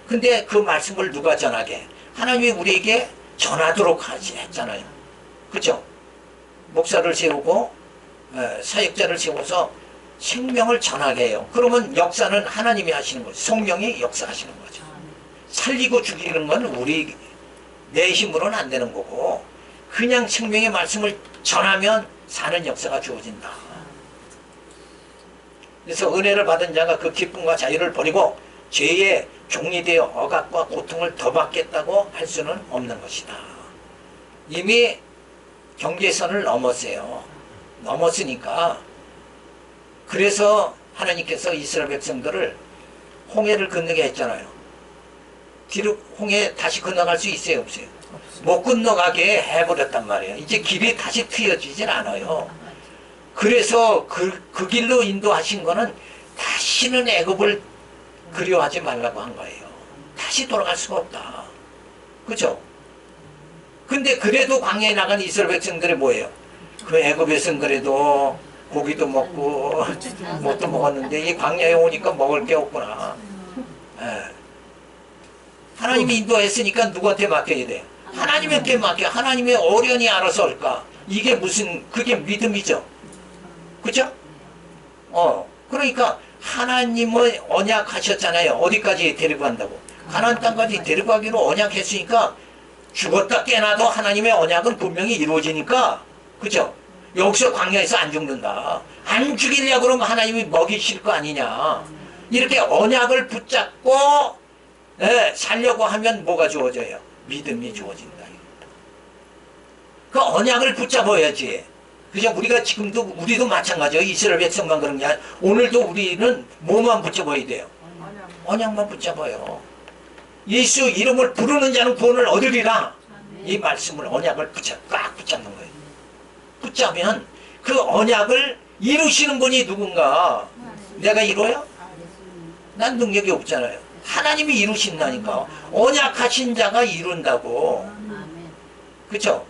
근데 그 말씀을 누가 전하게? 하나님이 우리에게 전하도록 했잖아요. 그죠? 목사를 세우고 사역자를 세워서 생명을 전하게 해요. 그러면 역사는 하나님이 하시는 거죠. 성령이 역사하시는 거죠. 살리고 죽이는 건 우리 내 힘으로는 안 되는 거고 그냥 생명의 말씀을 전하면 사는 역사가 주어진다. 그래서 은혜를 받은 자가 그 기쁨과 자유를 버리고 죄의 종이 되어 억압과 고통을 더 받겠다고 할 수는 없는 것이다. 이미 경계선을 넘었어요. 넘었으니까 그래서 하나님께서 이스라엘 백성들을 홍해를 건너게 했잖아요. 뒤로 홍해 다시 건너갈 수 있어요, 없어요? 못 건너가게 해버렸단 말이에요. 이제 길이 다시 트여지질 않아요. 그래서 그 길로 인도하신 거는 다시는 애굽을 그리워하지 말라고 한 거예요. 다시 돌아갈 수가 없다. 그죠? 근데 그래도 광야에 나간 이스라엘 백성들이 뭐예요? 그 애굽에서는 그래도 고기도 먹고 뭣도 먹었는데 이 광야에 오니까 먹을 게 없구나. 하나님이 인도했으니까 누구한테 맡겨야 돼요? 하나님께 맡겨. 하나님의 어련히 알아서 할까? 이게 무슨 그게 믿음이죠. 그죠? 그러니까 하나님은 언약하셨잖아요. 어디까지 데리고 간다고? 가나안 땅까지 데리고 가기로 언약했으니까 죽었다 깨나도 하나님의 언약은 분명히 이루어지니까 그죠? 여기서 광야에서 안 죽는다. 안 죽이려고 그러면 하나님이 먹이실 거 아니냐. 이렇게 언약을 붙잡고 살려고 하면 뭐가 주어져요? 믿음이 주어진다. 그 언약을 붙잡아야지. 그죠? 우리가 지금도 우리도 마찬가지예요. 이스라엘 백성만 그런 게 아니라 오늘도 우리는 뭐만 붙잡아야 돼요? 언약만 붙잡아요. 예수 이름을 부르는 자는 구원을 얻으리라. 이 말씀을 언약을 꽉 붙잡는 거예요. 붙잡으면 그 언약을 이루시는 분이 누군가? 내가 이뤄요? 난 능력이 없잖아요. 하나님이 이루신다니까. 언약하신 자가 이룬다고. 그렇죠?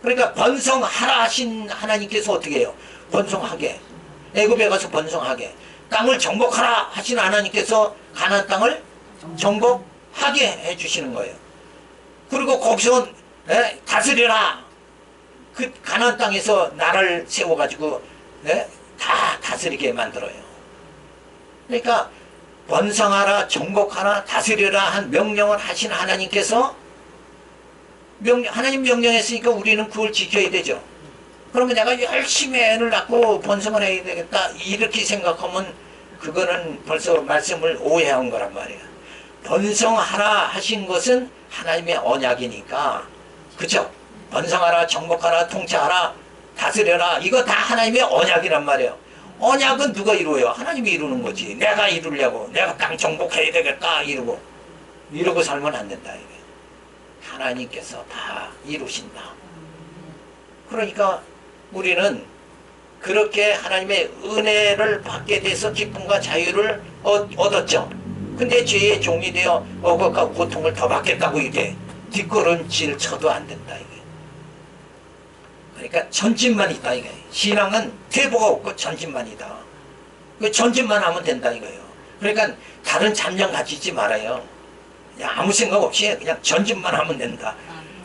그러니까 번성하라 하신 하나님께서 어떻게 해요? 번성하게. 애굽에 가서 번성하게. 땅을 정복하라 하신 하나님께서 가나안 땅을 정복하게 해주시는 거예요. 그리고 거기서 다스려라. 그 가나안 땅에서 나라를 세워가지고 다 다스리게 만들어요. 그러니까 번성하라, 정복하라, 다스려라 한 명령을 하신 하나님께서 하나님 명령했으니까 우리는 그걸 지켜야 되죠. 그러면 내가 열심히 애를 낳고 번성을 해야 되겠다 이렇게 생각하면 그거는 벌써 말씀을 오해한 거란 말이에요. 번성하라 하신 것은 하나님의 언약이니까 그쵸? 번성하라, 정복하라, 통치하라, 다스려라 이거 다 하나님의 언약이란 말이에요. 언약은 누가 이루어요? 하나님이 이루는 거지. 내가 이루려고 내가 땅 정복해야 되겠다 이러고 살면 안 된다. 이게. 하나님께서 다 이루신다. 그러니까 우리는 그렇게 하나님의 은혜를 받게 돼서 기쁨과 자유를 얻었죠. 근데 죄의 종이 되어 억압과 고통을 더 받겠다고 이게 뒷걸음질 쳐도 안 된다. 이게. 그러니까 전진만 있다. 이게. 신앙은 퇴보가 없고 전진만이다. 전진만 하면 된다 이거예요. 그러니까 다른 잡념 가지지 말아요. 그냥 아무 생각 없이 그냥 전진만 하면 된다.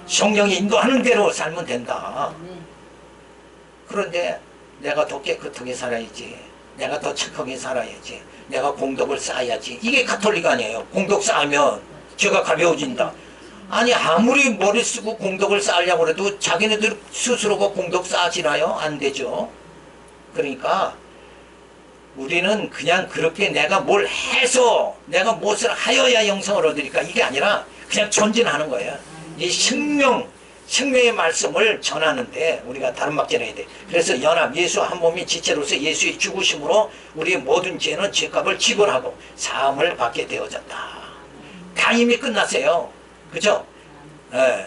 성령이 인도하는 대로 살면 된다. 그런데 내가 더 깨끗하게 살아야지. 내가 더 착하게 살아야지. 내가 공덕을 쌓아야지. 이게 가톨릭 아니에요. 공덕 쌓으면 죄가 가벼워진다. 아니 아무리 머리 쓰고 공덕을 쌓으려고 해도 자기네들 스스로가 공덕 쌓아지나요? 안 되죠. 그러니까 우리는 그냥 그렇게 내가 뭘 해서 내가 무엇을 하여야 영성을 얻으니까 이게 아니라 그냥 전진하는 거예요. 이 생명 생명의 말씀을 전하는데 우리가 다른 막 전해야 돼. 그래서 연합, 예수 한 몸이 지체로서 예수의 죽으심으로 우리의 모든 죄는 죄값을 지불하고 사함을 받게 되어졌다. 다 이미 끝났어요. 그죠? 예.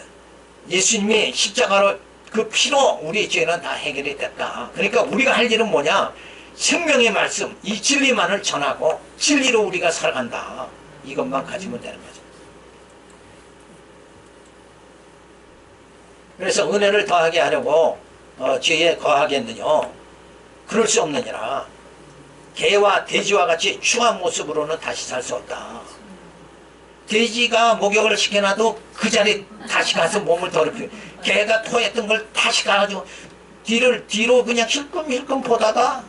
예수님이 십자가로 그 피로 우리의 죄는 다 해결이 됐다. 그러니까 우리가 할 일은 뭐냐? 생명의 말씀, 이 진리만을 전하고 진리로 우리가 살아간다. 이것만 가지면 되는 거죠. 그래서 은혜를 더하게 하려고 죄에 거하겠느냐? 그럴 수 없느니라. 개와 돼지와 같이 추한 모습으로는 다시 살 수 없다. 돼지가 목욕을 시켜놔도 그 자리에 다시 가서 몸을 더럽히고, 개가 토했던 걸 다시 가가지고 뒤로 그냥 힐끔힐끔 보다가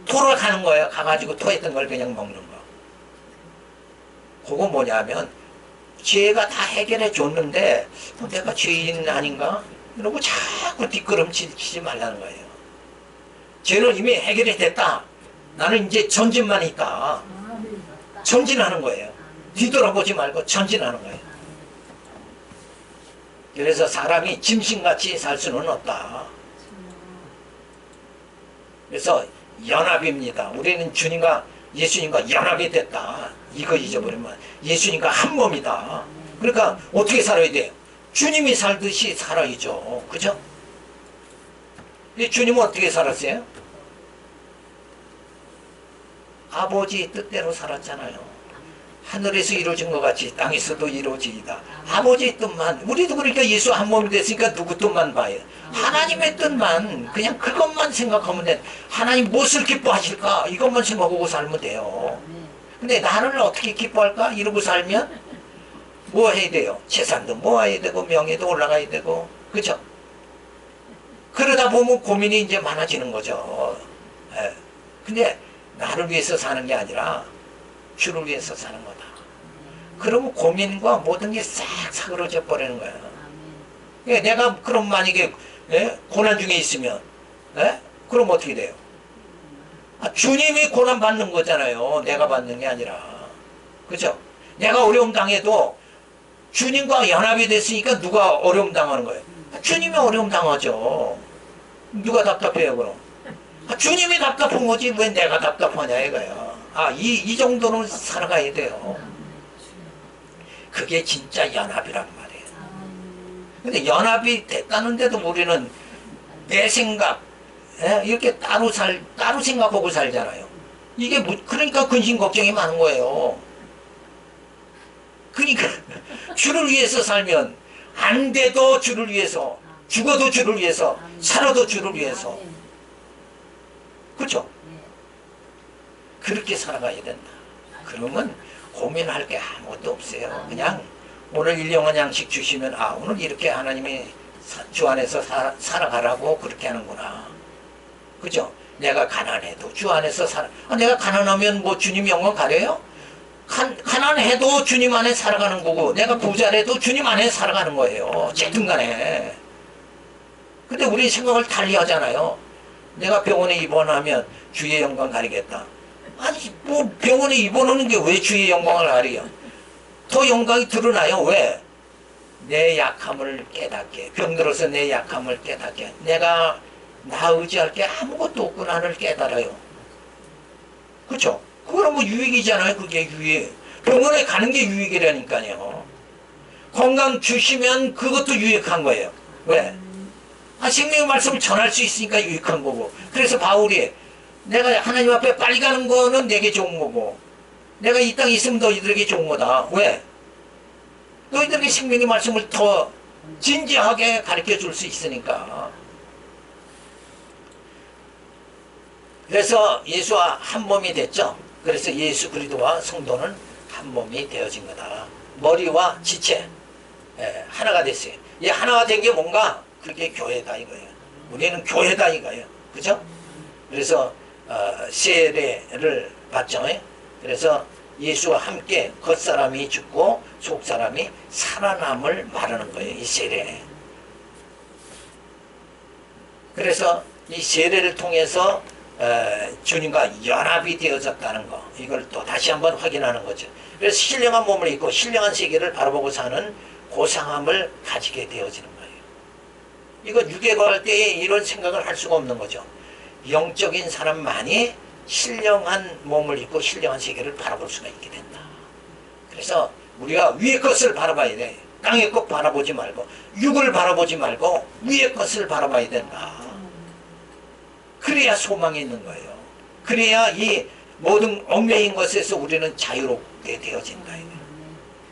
토를 가는 거예요. 가가지고 토했던 걸 그냥 먹는 거. 그거 뭐냐면 죄가 다 해결해 줬는데 내가 죄인 아닌가? 이러고 자꾸 뒷걸음치지 말라는 거예요. 죄는 이미 해결이 됐다. 나는 이제 전진만 있다. 전진하는 거예요. 뒤돌아보지 말고 전진하는 거예요. 그래서 사람이 짐승같이 살 수는 없다. 그래서 연합입니다. 우리는 주님과 예수님과 연합이 됐다. 이거 잊어버리면 예수님과 한 몸이다. 그러니까 어떻게 살아야 돼요? 주님이 살듯이 살아야죠. 그죠? 주님은 어떻게 살았어요? 아버지 뜻대로 살았잖아요. 하늘에서 이루어진 것 같이 땅에서도 이루어지이다. 아버지의 뜻만. 우리도 그러니까 예수 한 몸이 됐으니까 누구 뜻만 봐요. 하나님의 뜻만, 그냥 그것만 생각하면 돼. 하나님 무엇을 기뻐하실까? 이것만 생각하고 살면 돼요. 근데 나를 어떻게 기뻐할까? 이러고 살면 뭐 해야 돼요? 재산도 모아야 되고 명예도 올라가야 되고, 그죠? 그러다 보면 고민이 이제 많아지는 거죠. 예. 근데 나를 위해서 사는 게 아니라 주를 위해서 사는 거다. 그러면 고민과 모든 게 싹 사그러져 버리는 거야. 그러니까 내가 그럼 만약에 고난 중에 있으면 그럼 어떻게 돼요? 주님이 고난 받는 거잖아요. 내가 받는 게 아니라. 그죠? 내가 어려움 당해도 주님과 연합이 됐으니까 누가 어려움 당하는 거예요? 주님이 어려움 당하죠. 누가 답답해요 그럼? 주님이 답답한 거지 왜 내가 답답하냐 이거야. 이 정도는 살아가야 돼요. 그게 진짜 연합이란 말이에요. 근데 연합이 됐다는데도 우리는 내 생각, 이렇게 따로 생각하고 살잖아요. 이게 그러니까 근심 걱정이 많은 거예요. 그러니까 주를 위해서 살면 안 돼도 주를 위해서, 죽어도 주를 위해서, 살아도 주를 위해서. 그렇죠? 그렇게 살아가야 된다. 그러면 고민할 게 아무것도 없어요. 그냥 오늘 일용한 양식 주시면 오늘 이렇게 하나님이 주 안에서 살아가라고 그렇게 하는구나. 그죠? 내가 가난해도 주 안에서 내가 가난하면 뭐 주님 영광 가려요? 가난해도 주님 안에 살아가는 거고 내가 부자래도 주님 안에 살아가는 거예요. 어쨌든 간에. 근데 우리 생각을 달리 하잖아요. 내가 병원에 입원하면 주의 영광 가리겠다. 아니 뭐 병원에 입원하는 게 왜 주의 영광을 가리요? 더 영광이 드러나요. 왜? 내 약함을 깨닫게. 병들어서 내 약함을 깨닫게. 내가 나 의지할 게 아무것도 없구나를 깨달아요. 그렇죠? 그거는 뭐 유익이잖아요. 그게 유익. 병원에 가는 게 유익이라니까요. 건강 주시면 그것도 유익한 거예요. 왜? 생명의 말씀을 전할 수 있으니까 유익한 거고. 그래서 바울이 내가 하나님 앞에 빨리 가는 거는 내게 좋은 거고 내가 이 땅에 있으면 너희들에게 좋은 거다. 왜? 너희들에게 생명의 말씀을 더 진지하게 가르쳐 줄 수 있으니까. 그래서 예수와 한 몸이 됐죠. 그래서 예수 그리스도와 성도는 한 몸이 되어진 거다. 머리와 지체 하나가 됐어요. 이 하나가 된 게 뭔가? 그게 교회다 이거예요. 우리는 교회다 이거예요. 그죠? 그래서 세례를 받죠. 그래서 예수와 함께 겉사람이 죽고 속사람이 살아남을 말하는 거예요. 이 세례. 그래서 이 세례를 통해서 주님과 연합이 되어졌다는 거, 이걸 또 다시 한번 확인하는 거죠. 그래서 신령한 몸을 입고 신령한 세계를 바라보고 사는 고상함을 가지게 되어지는 거예요. 이건 육에 거할 때에 이런 생각을 할 수가 없는 거죠. 영적인 사람만이 신령한 몸을 입고 신령한 세계를 바라볼 수가 있게 된다. 그래서 우리가 위의 것을 바라봐야 돼. 땅의 것 바라보지 말고 육을 바라보지 말고 위의 것을 바라봐야 된다. 그래야 소망이 있는 거예요. 그래야 이 모든 얽매인 것에서 우리는 자유롭게 되어진다.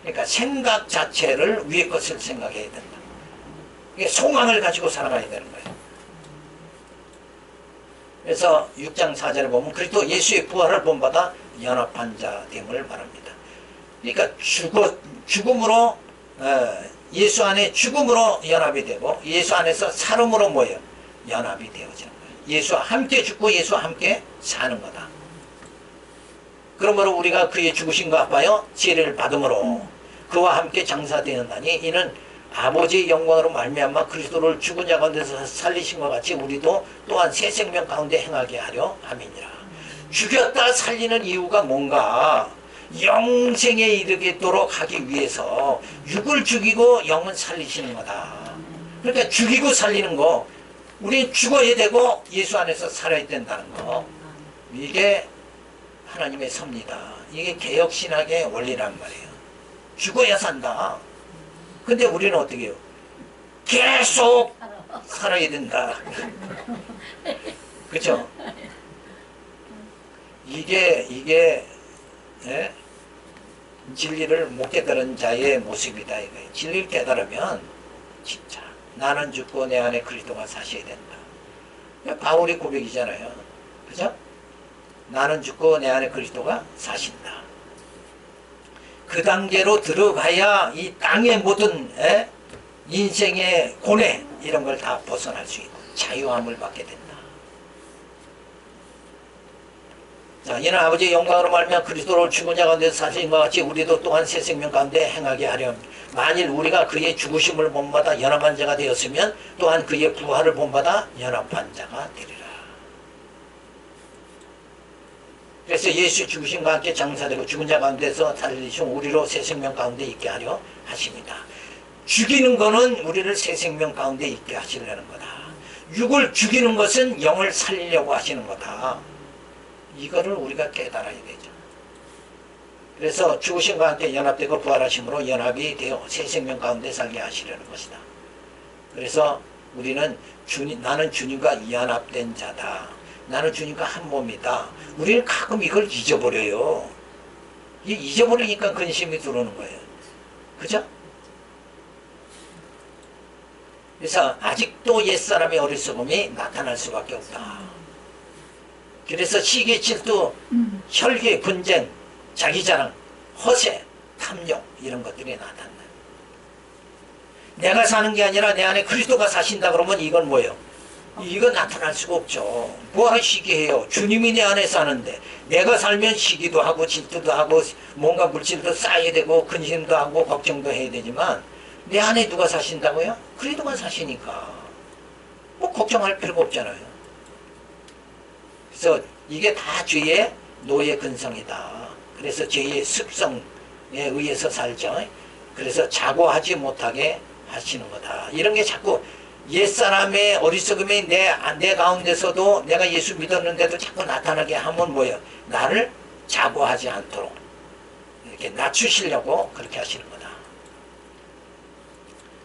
그러니까 생각 자체를 위의 것을 생각해야 된다. 이게 소망을 가지고 살아가야 되는 거예요. 그래서 6장 4절에 보면 그리스도 예수의 부활을 본받아 연합한 자 됨을 말합니다. 그러니까 죽음으로 예수 안에 죽음으로 연합이 되고 예수 안에서 살음으로 뭐예요? 연합이 되어지는 거예요. 예수와 함께 죽고 예수와 함께 사는 거다. 그러므로 우리가 그의 죽으심과 아파요 지혜를 받음으로 그와 함께 장사되었나니 이는 아버지의 영광으로 말미암아 그리스도를 죽은 자 가운데서 살리신 것 같이 우리도 또한 새 생명 가운데 행하게 하려 함이니라. 죽였다 살리는 이유가 뭔가? 영생에 이르도록 하기 위해서 육을 죽이고 영은 살리시는 거다. 그러니까 죽이고 살리는 거, 우리 죽어야 되고 예수 안에서 살아야 된다는 거, 이게 하나님의 섭니다. 이게 개혁신학의 원리란 말이에요. 죽어야 산다. 근데 우리는 어떻게 해요? 계속 살아야 된다. 그렇죠? 이게 예? 진리를 못 깨달은 자의 모습이다 이거예요. 진리를 깨달으면 진짜 나는 죽고 내 안에 그리스도가 사셔야 된다. 바울의 고백이잖아요. 그죠? 나는 죽고 내 안에 그리스도가 사신다. 그 단계로 들어가야 이 땅의 모든 인생의 고뇌 이런 걸 다 벗어날 수 있고 자유함을 받게 된다. 자, 이는 아버지의 영광으로 말미암아 그리스도를 죽은 자 가운데 사신 것 같이 우리도 또한 새 생명 가운데 행하게 하렴. 만일 우리가 그의 죽으심을 본받아 연합한 자가 되었으면 또한 그의 부활을 본받아 연합한 자가 되리라. 그래서 예수 죽으심과 함께 장사되고 죽은 자 가운데서 살리신 우리로 새 생명 가운데 있게 하려 하십니다. 죽이는 거는 우리를 새 생명 가운데 있게 하시려는 거다. 육을 죽이는 것은 영을 살리려고 하시는 거다. 이거를 우리가 깨달아야 되죠. 그래서 죽으심과 함께 연합되고 부활하심으로 연합이 되어 새 생명 가운데 살게 하시려는 것이다. 그래서 우리는 나는 주님과 연합된 자다. 나는 주님과 한 몸이다. 우리는 가끔 이걸 잊어버려요. 잊어버리니까 근심이 들어오는 거예요. 그죠? 그래서 아직도 옛사람의 어리석음이 나타날 수밖에 없다. 그래서 시기, 질투, 혈기, 분쟁, 자기자랑, 허세, 탐욕 이런 것들이 나타난다. 내가 사는 게 아니라 내 안에 그리스도가 사신다 그러면 이건 뭐예요? 이거 나타날 수가 없죠. 뭐하러 시기해요? 주님이 내 안에 사는데 내가 살면 시기도 하고 질투도 하고 뭔가 물질도 쌓아야 되고 근심도 하고 걱정도 해야 되지만 내 안에 누가 사신다고요? 그리스도가 사시니까 뭐 걱정할 필요가 없잖아요. 그래서 이게 다 죄의 노예 근성이다. 그래서 죄의 습성에 의해서 살죠. 그래서 자고하지 못하게 하시는 거다. 이런 게 자꾸 옛사람의 어리석음이 내 가운데서도 내가 예수 믿었는데도 자꾸 나타나게 하면 뭐예요? 나를 자고하지 않도록 이렇게 낮추시려고 그렇게 하시는 거다.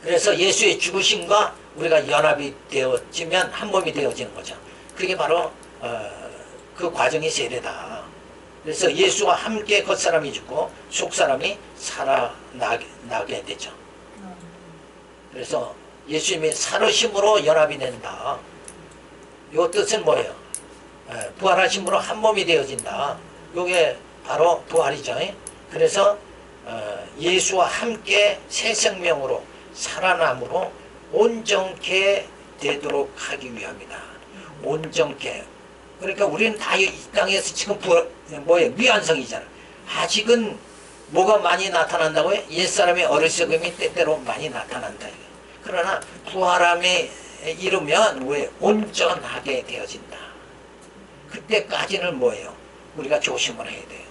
그래서 예수의 죽으심과 우리가 연합이 되어지면 한 몸이 되어지는 거죠. 그게 바로 그 과정이 세례다. 그래서 예수와 함께 겉사람이 죽고 속사람이 살아나게 되죠. 그래서 예수님이 살으심으로 연합이 된다. 이 뜻은 뭐예요? 부활하심으로 한 몸이 되어진다. 이게 바로 부활이죠. 그래서 예수와 함께 새 생명으로 살아남으로 온전케 되도록 하기 위함이다. 온전케. 그러니까 우리는 다 이 땅에서 지금 미완성이잖아. 아직은 뭐가 많이 나타난다고요? 옛사람의 어리석음이 때때로 많이 나타난다. 그러나 부활함에 이르면 왜 온전하게 되어진다. 그때까지는 뭐예요? 우리가 조심을 해야 돼요.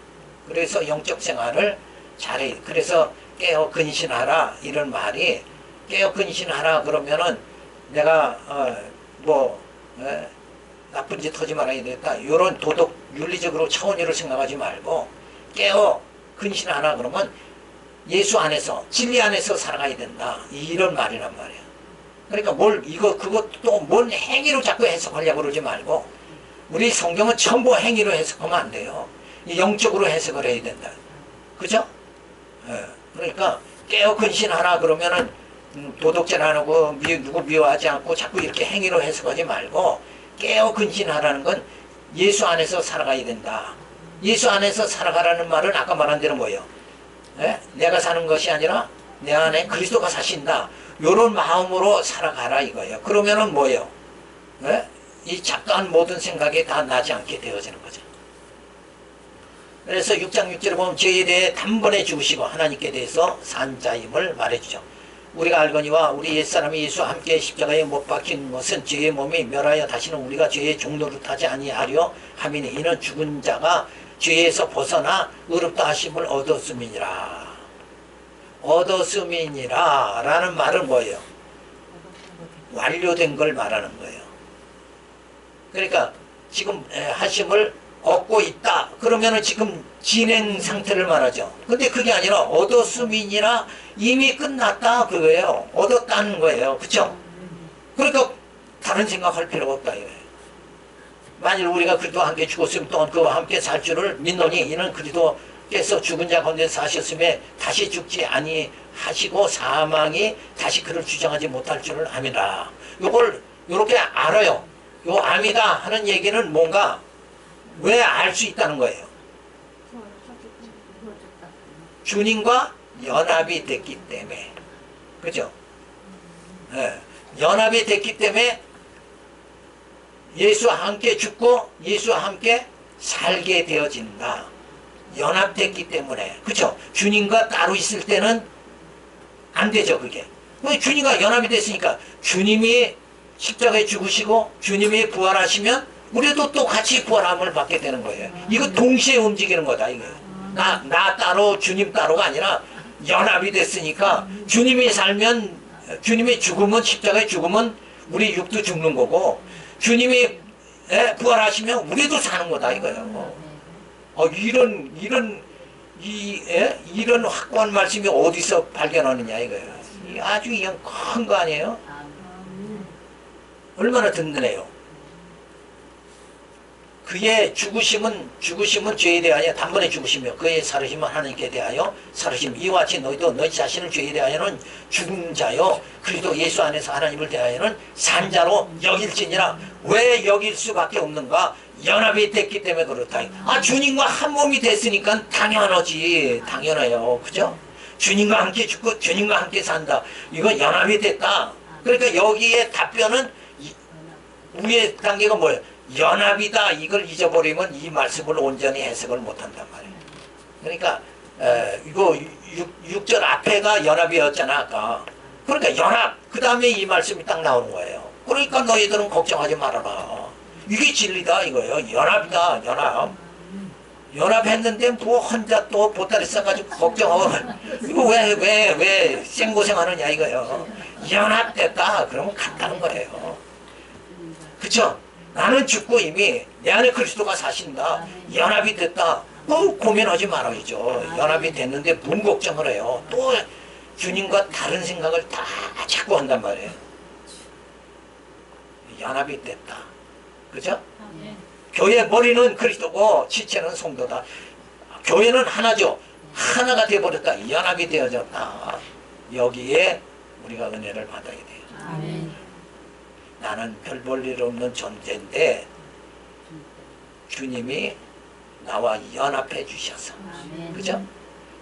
그래서 영적 생활을 잘해요. 그래서 깨어 근신하라 이런 말이 깨어 근신하라 그러면은 내가 나쁜 짓 하지 말아야 되겠다 이런 도덕 윤리적으로 차원으로 생각하지 말고 깨어 근신하라 그러면 예수 안에서 진리 안에서 살아가야 된다 이런 말이란 말이야. 그러니까 그것도 뭔 행위로 자꾸 해석하려고 그러지 말고 우리 성경은 전부 행위로 해석하면 안 돼요. 영적으로 해석을 해야 된다. 그죠? 그러니까 깨어 근신하라 그러면은 도덕질 안 하고 누구 미워하지 않고 자꾸 이렇게 행위로 해석하지 말고 깨어 근신하라는 건 예수 안에서 살아가야 된다. 예수 안에서 살아가라는 말은 아까 말한 대로 뭐예요? 내가 사는 것이 아니라 내 안에 그리스도가 사신다. 이런 마음으로 살아가라 이거예요. 그러면은 뭐예요? 이 잡다한 모든 생각이 다 나지 않게 되어지는 거죠. 그래서 6장 6절에 보면 죄에 대해 단번에 죽으시고 하나님께 대해서 산자임을 말해주죠. 우리가 알거니와 우리 옛사람이 예수와 함께 십자가에 못 박힌 것은 죄의 몸이 멸하여 다시는 우리가 죄의 종노릇 하지 아니하려 함이니 이는 죽은 자가 죄에서 벗어나 의롭다 하심을 얻었음이니라. 얻었음이니라 라는 말은 뭐예요? 완료된 걸 말하는 거예요. 그러니까 지금 하심을 얻고 있다. 그러면은 지금 진행 상태를 말하죠. 근데 그게 아니라 얻었음이니라 이미 끝났다 그거예요. 얻었다는 거예요. 그쵸? 그러니까 다른 생각할 필요가 없다 이거예요. 만일 우리가 그리스도와 함께 죽었으면 또한 그와 함께 살 줄을 믿노니 이는 그리스도께서 죽은 자 가운데 사셨음에 다시 죽지 아니하시고 사망이 다시 그를 주장하지 못할 줄을 암이라. 요걸 요렇게 알아요. 요 암이다 하는 얘기는 뭔가 왜 알 수 있다는 거예요? 주님과 연합이 됐기 때문에. 그죠? 연합이 됐기 때문에 예수와 함께 죽고 예수와 함께 살게 되어진다. 연합됐기 때문에. 그죠? 주님과 따로 있을 때는 안 되죠, 그게. 주님과 연합이 됐으니까 주님이 십자가에 죽으시고 주님이 부활하시면 우리도 또 같이 부활함을 받게 되는 거예요. 이거 동시에 움직이는 거다, 이거. 나 따로, 주님 따로가 아니라 연합이 됐으니까 주님이 살면, 주님이 죽으면, 십자가에 죽으면 우리 육도 죽는 거고, 주님이 부활하시면 우리도 사는 거다, 이거예요. 이런 확고한 말씀이 어디서 발견하느냐, 이거예요. 아주 큰 거 아니에요? 얼마나 든든해요. 그의 죽으심은 죄에 대하여 단번에 죽으시며 그의 살으심은 하나님께 대하여 살으심. 이와 같이 너희도 너희 자신을 죄에 대하여는 죽은 자요 그리스도 예수 안에서 하나님을 대하여는 산 자로 여길지니라. 왜 여길 수밖에 없는가? 연합이 됐기 때문에 그렇다. 주님과 한 몸이 됐으니까 당연해요. 그죠? 주님과 함께 죽고 주님과 함께 산다. 이거 연합이 됐다. 그러니까 여기에 답변은 위의 단계가 뭐예요? 연합이다. 이걸 잊어버리면 이 말씀을 온전히 해석을 못한단 말이에요. 그러니까 이거 6절 앞에가 연합이었잖아 아까. 그러니까 연합 그 다음에 이 말씀이 딱 나오는 거예요. 그러니까 너희들은 걱정하지 말아라. 이게 진리다 이거예요. 연합이다. 연합했는데 뭐 혼자 또 보따리 싸가지고 걱정하고 이거 왜 생고생하느냐 이거예요. 연합됐다. 그러면 같다는 거예요. 그쵸? 나는 죽고 이미 내 안에 그리스도가 사신다. 연합이 됐다. 뭐 고민하지 말아야죠. 연합이 됐는데 뭔 걱정을 해요. 또 주님과 다른 생각을 다 자꾸 한단 말이에요. 연합이 됐다. 그죠? 교회 머리는 그리스도고 지체는 성도다. 교회는 하나죠. 하나가 되어버렸다. 연합이 되어졌다. 여기에 우리가 은혜를 받아야 돼요. 아멘. 나는 별 볼 일 없는 존재인데 주님이 나와 연합해 주셔서 그죠?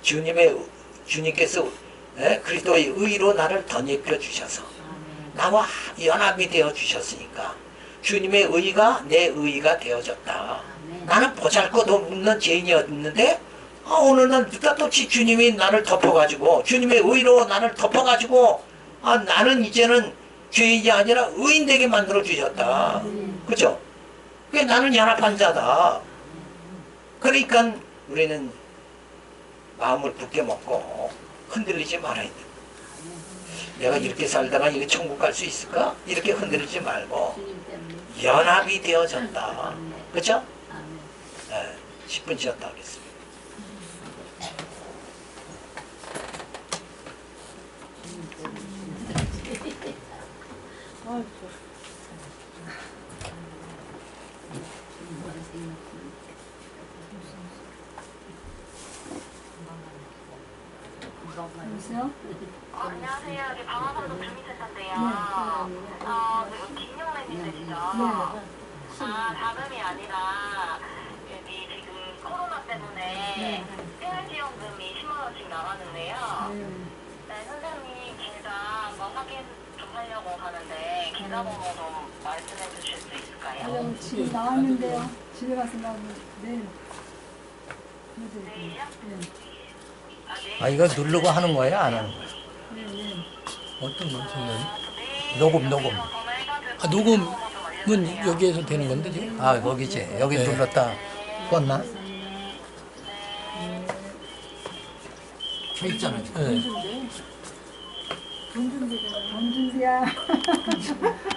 주님께서 그리스도의 의로 나를 덧입혀 주셔서 나와 연합이 되어 주셨으니까 주님의 의가 내 의가 되어졌다. 나는 보잘것없는 죄인이었는데 오늘 난 느닷없이 주님이 나를 덮어가지고 주님의 의로 나를 덮어가지고 나는 이제는 죄인이 아니라 의인 되게 만들어 주셨다. 그죠? 그게 나는 연합한 자다. 그러니까 우리는 마음을 굳게 먹고 흔들리지 말아야 돼. 내가 이렇게 살다가 이게 천국 갈 수 있을까? 이렇게 흔들리지 말고 연합이 되어졌다. 그렇죠? 네, 10분 쉬었다 하겠습니다. 여보세요? 안녕하세요. 여기 방화선도 주민센터인데요. 김영래님 되시죠? 자금이 아니라 여기 지금 코로나 때문에 생활지원금이 10만 원씩 나가는데요. 네, 선생님 계좌 한번 확인 좀 하려고 하는데 계좌번호 좀 말씀해 주실 수 있을까요? 지금 나왔는데요. 집에 가서 나오면 내일. 내일이요? 아 이거 누르고 하는 거야 안 하는 거야? 어떤 거 생각이? 녹음. 아, 녹음은 여기에서 되는 건데 지금? 아 거기지. 여기 네. 눌렀다 껐나? 켜 있잖아 지금. 네. 돈 준대요. 돈 준대야.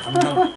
담당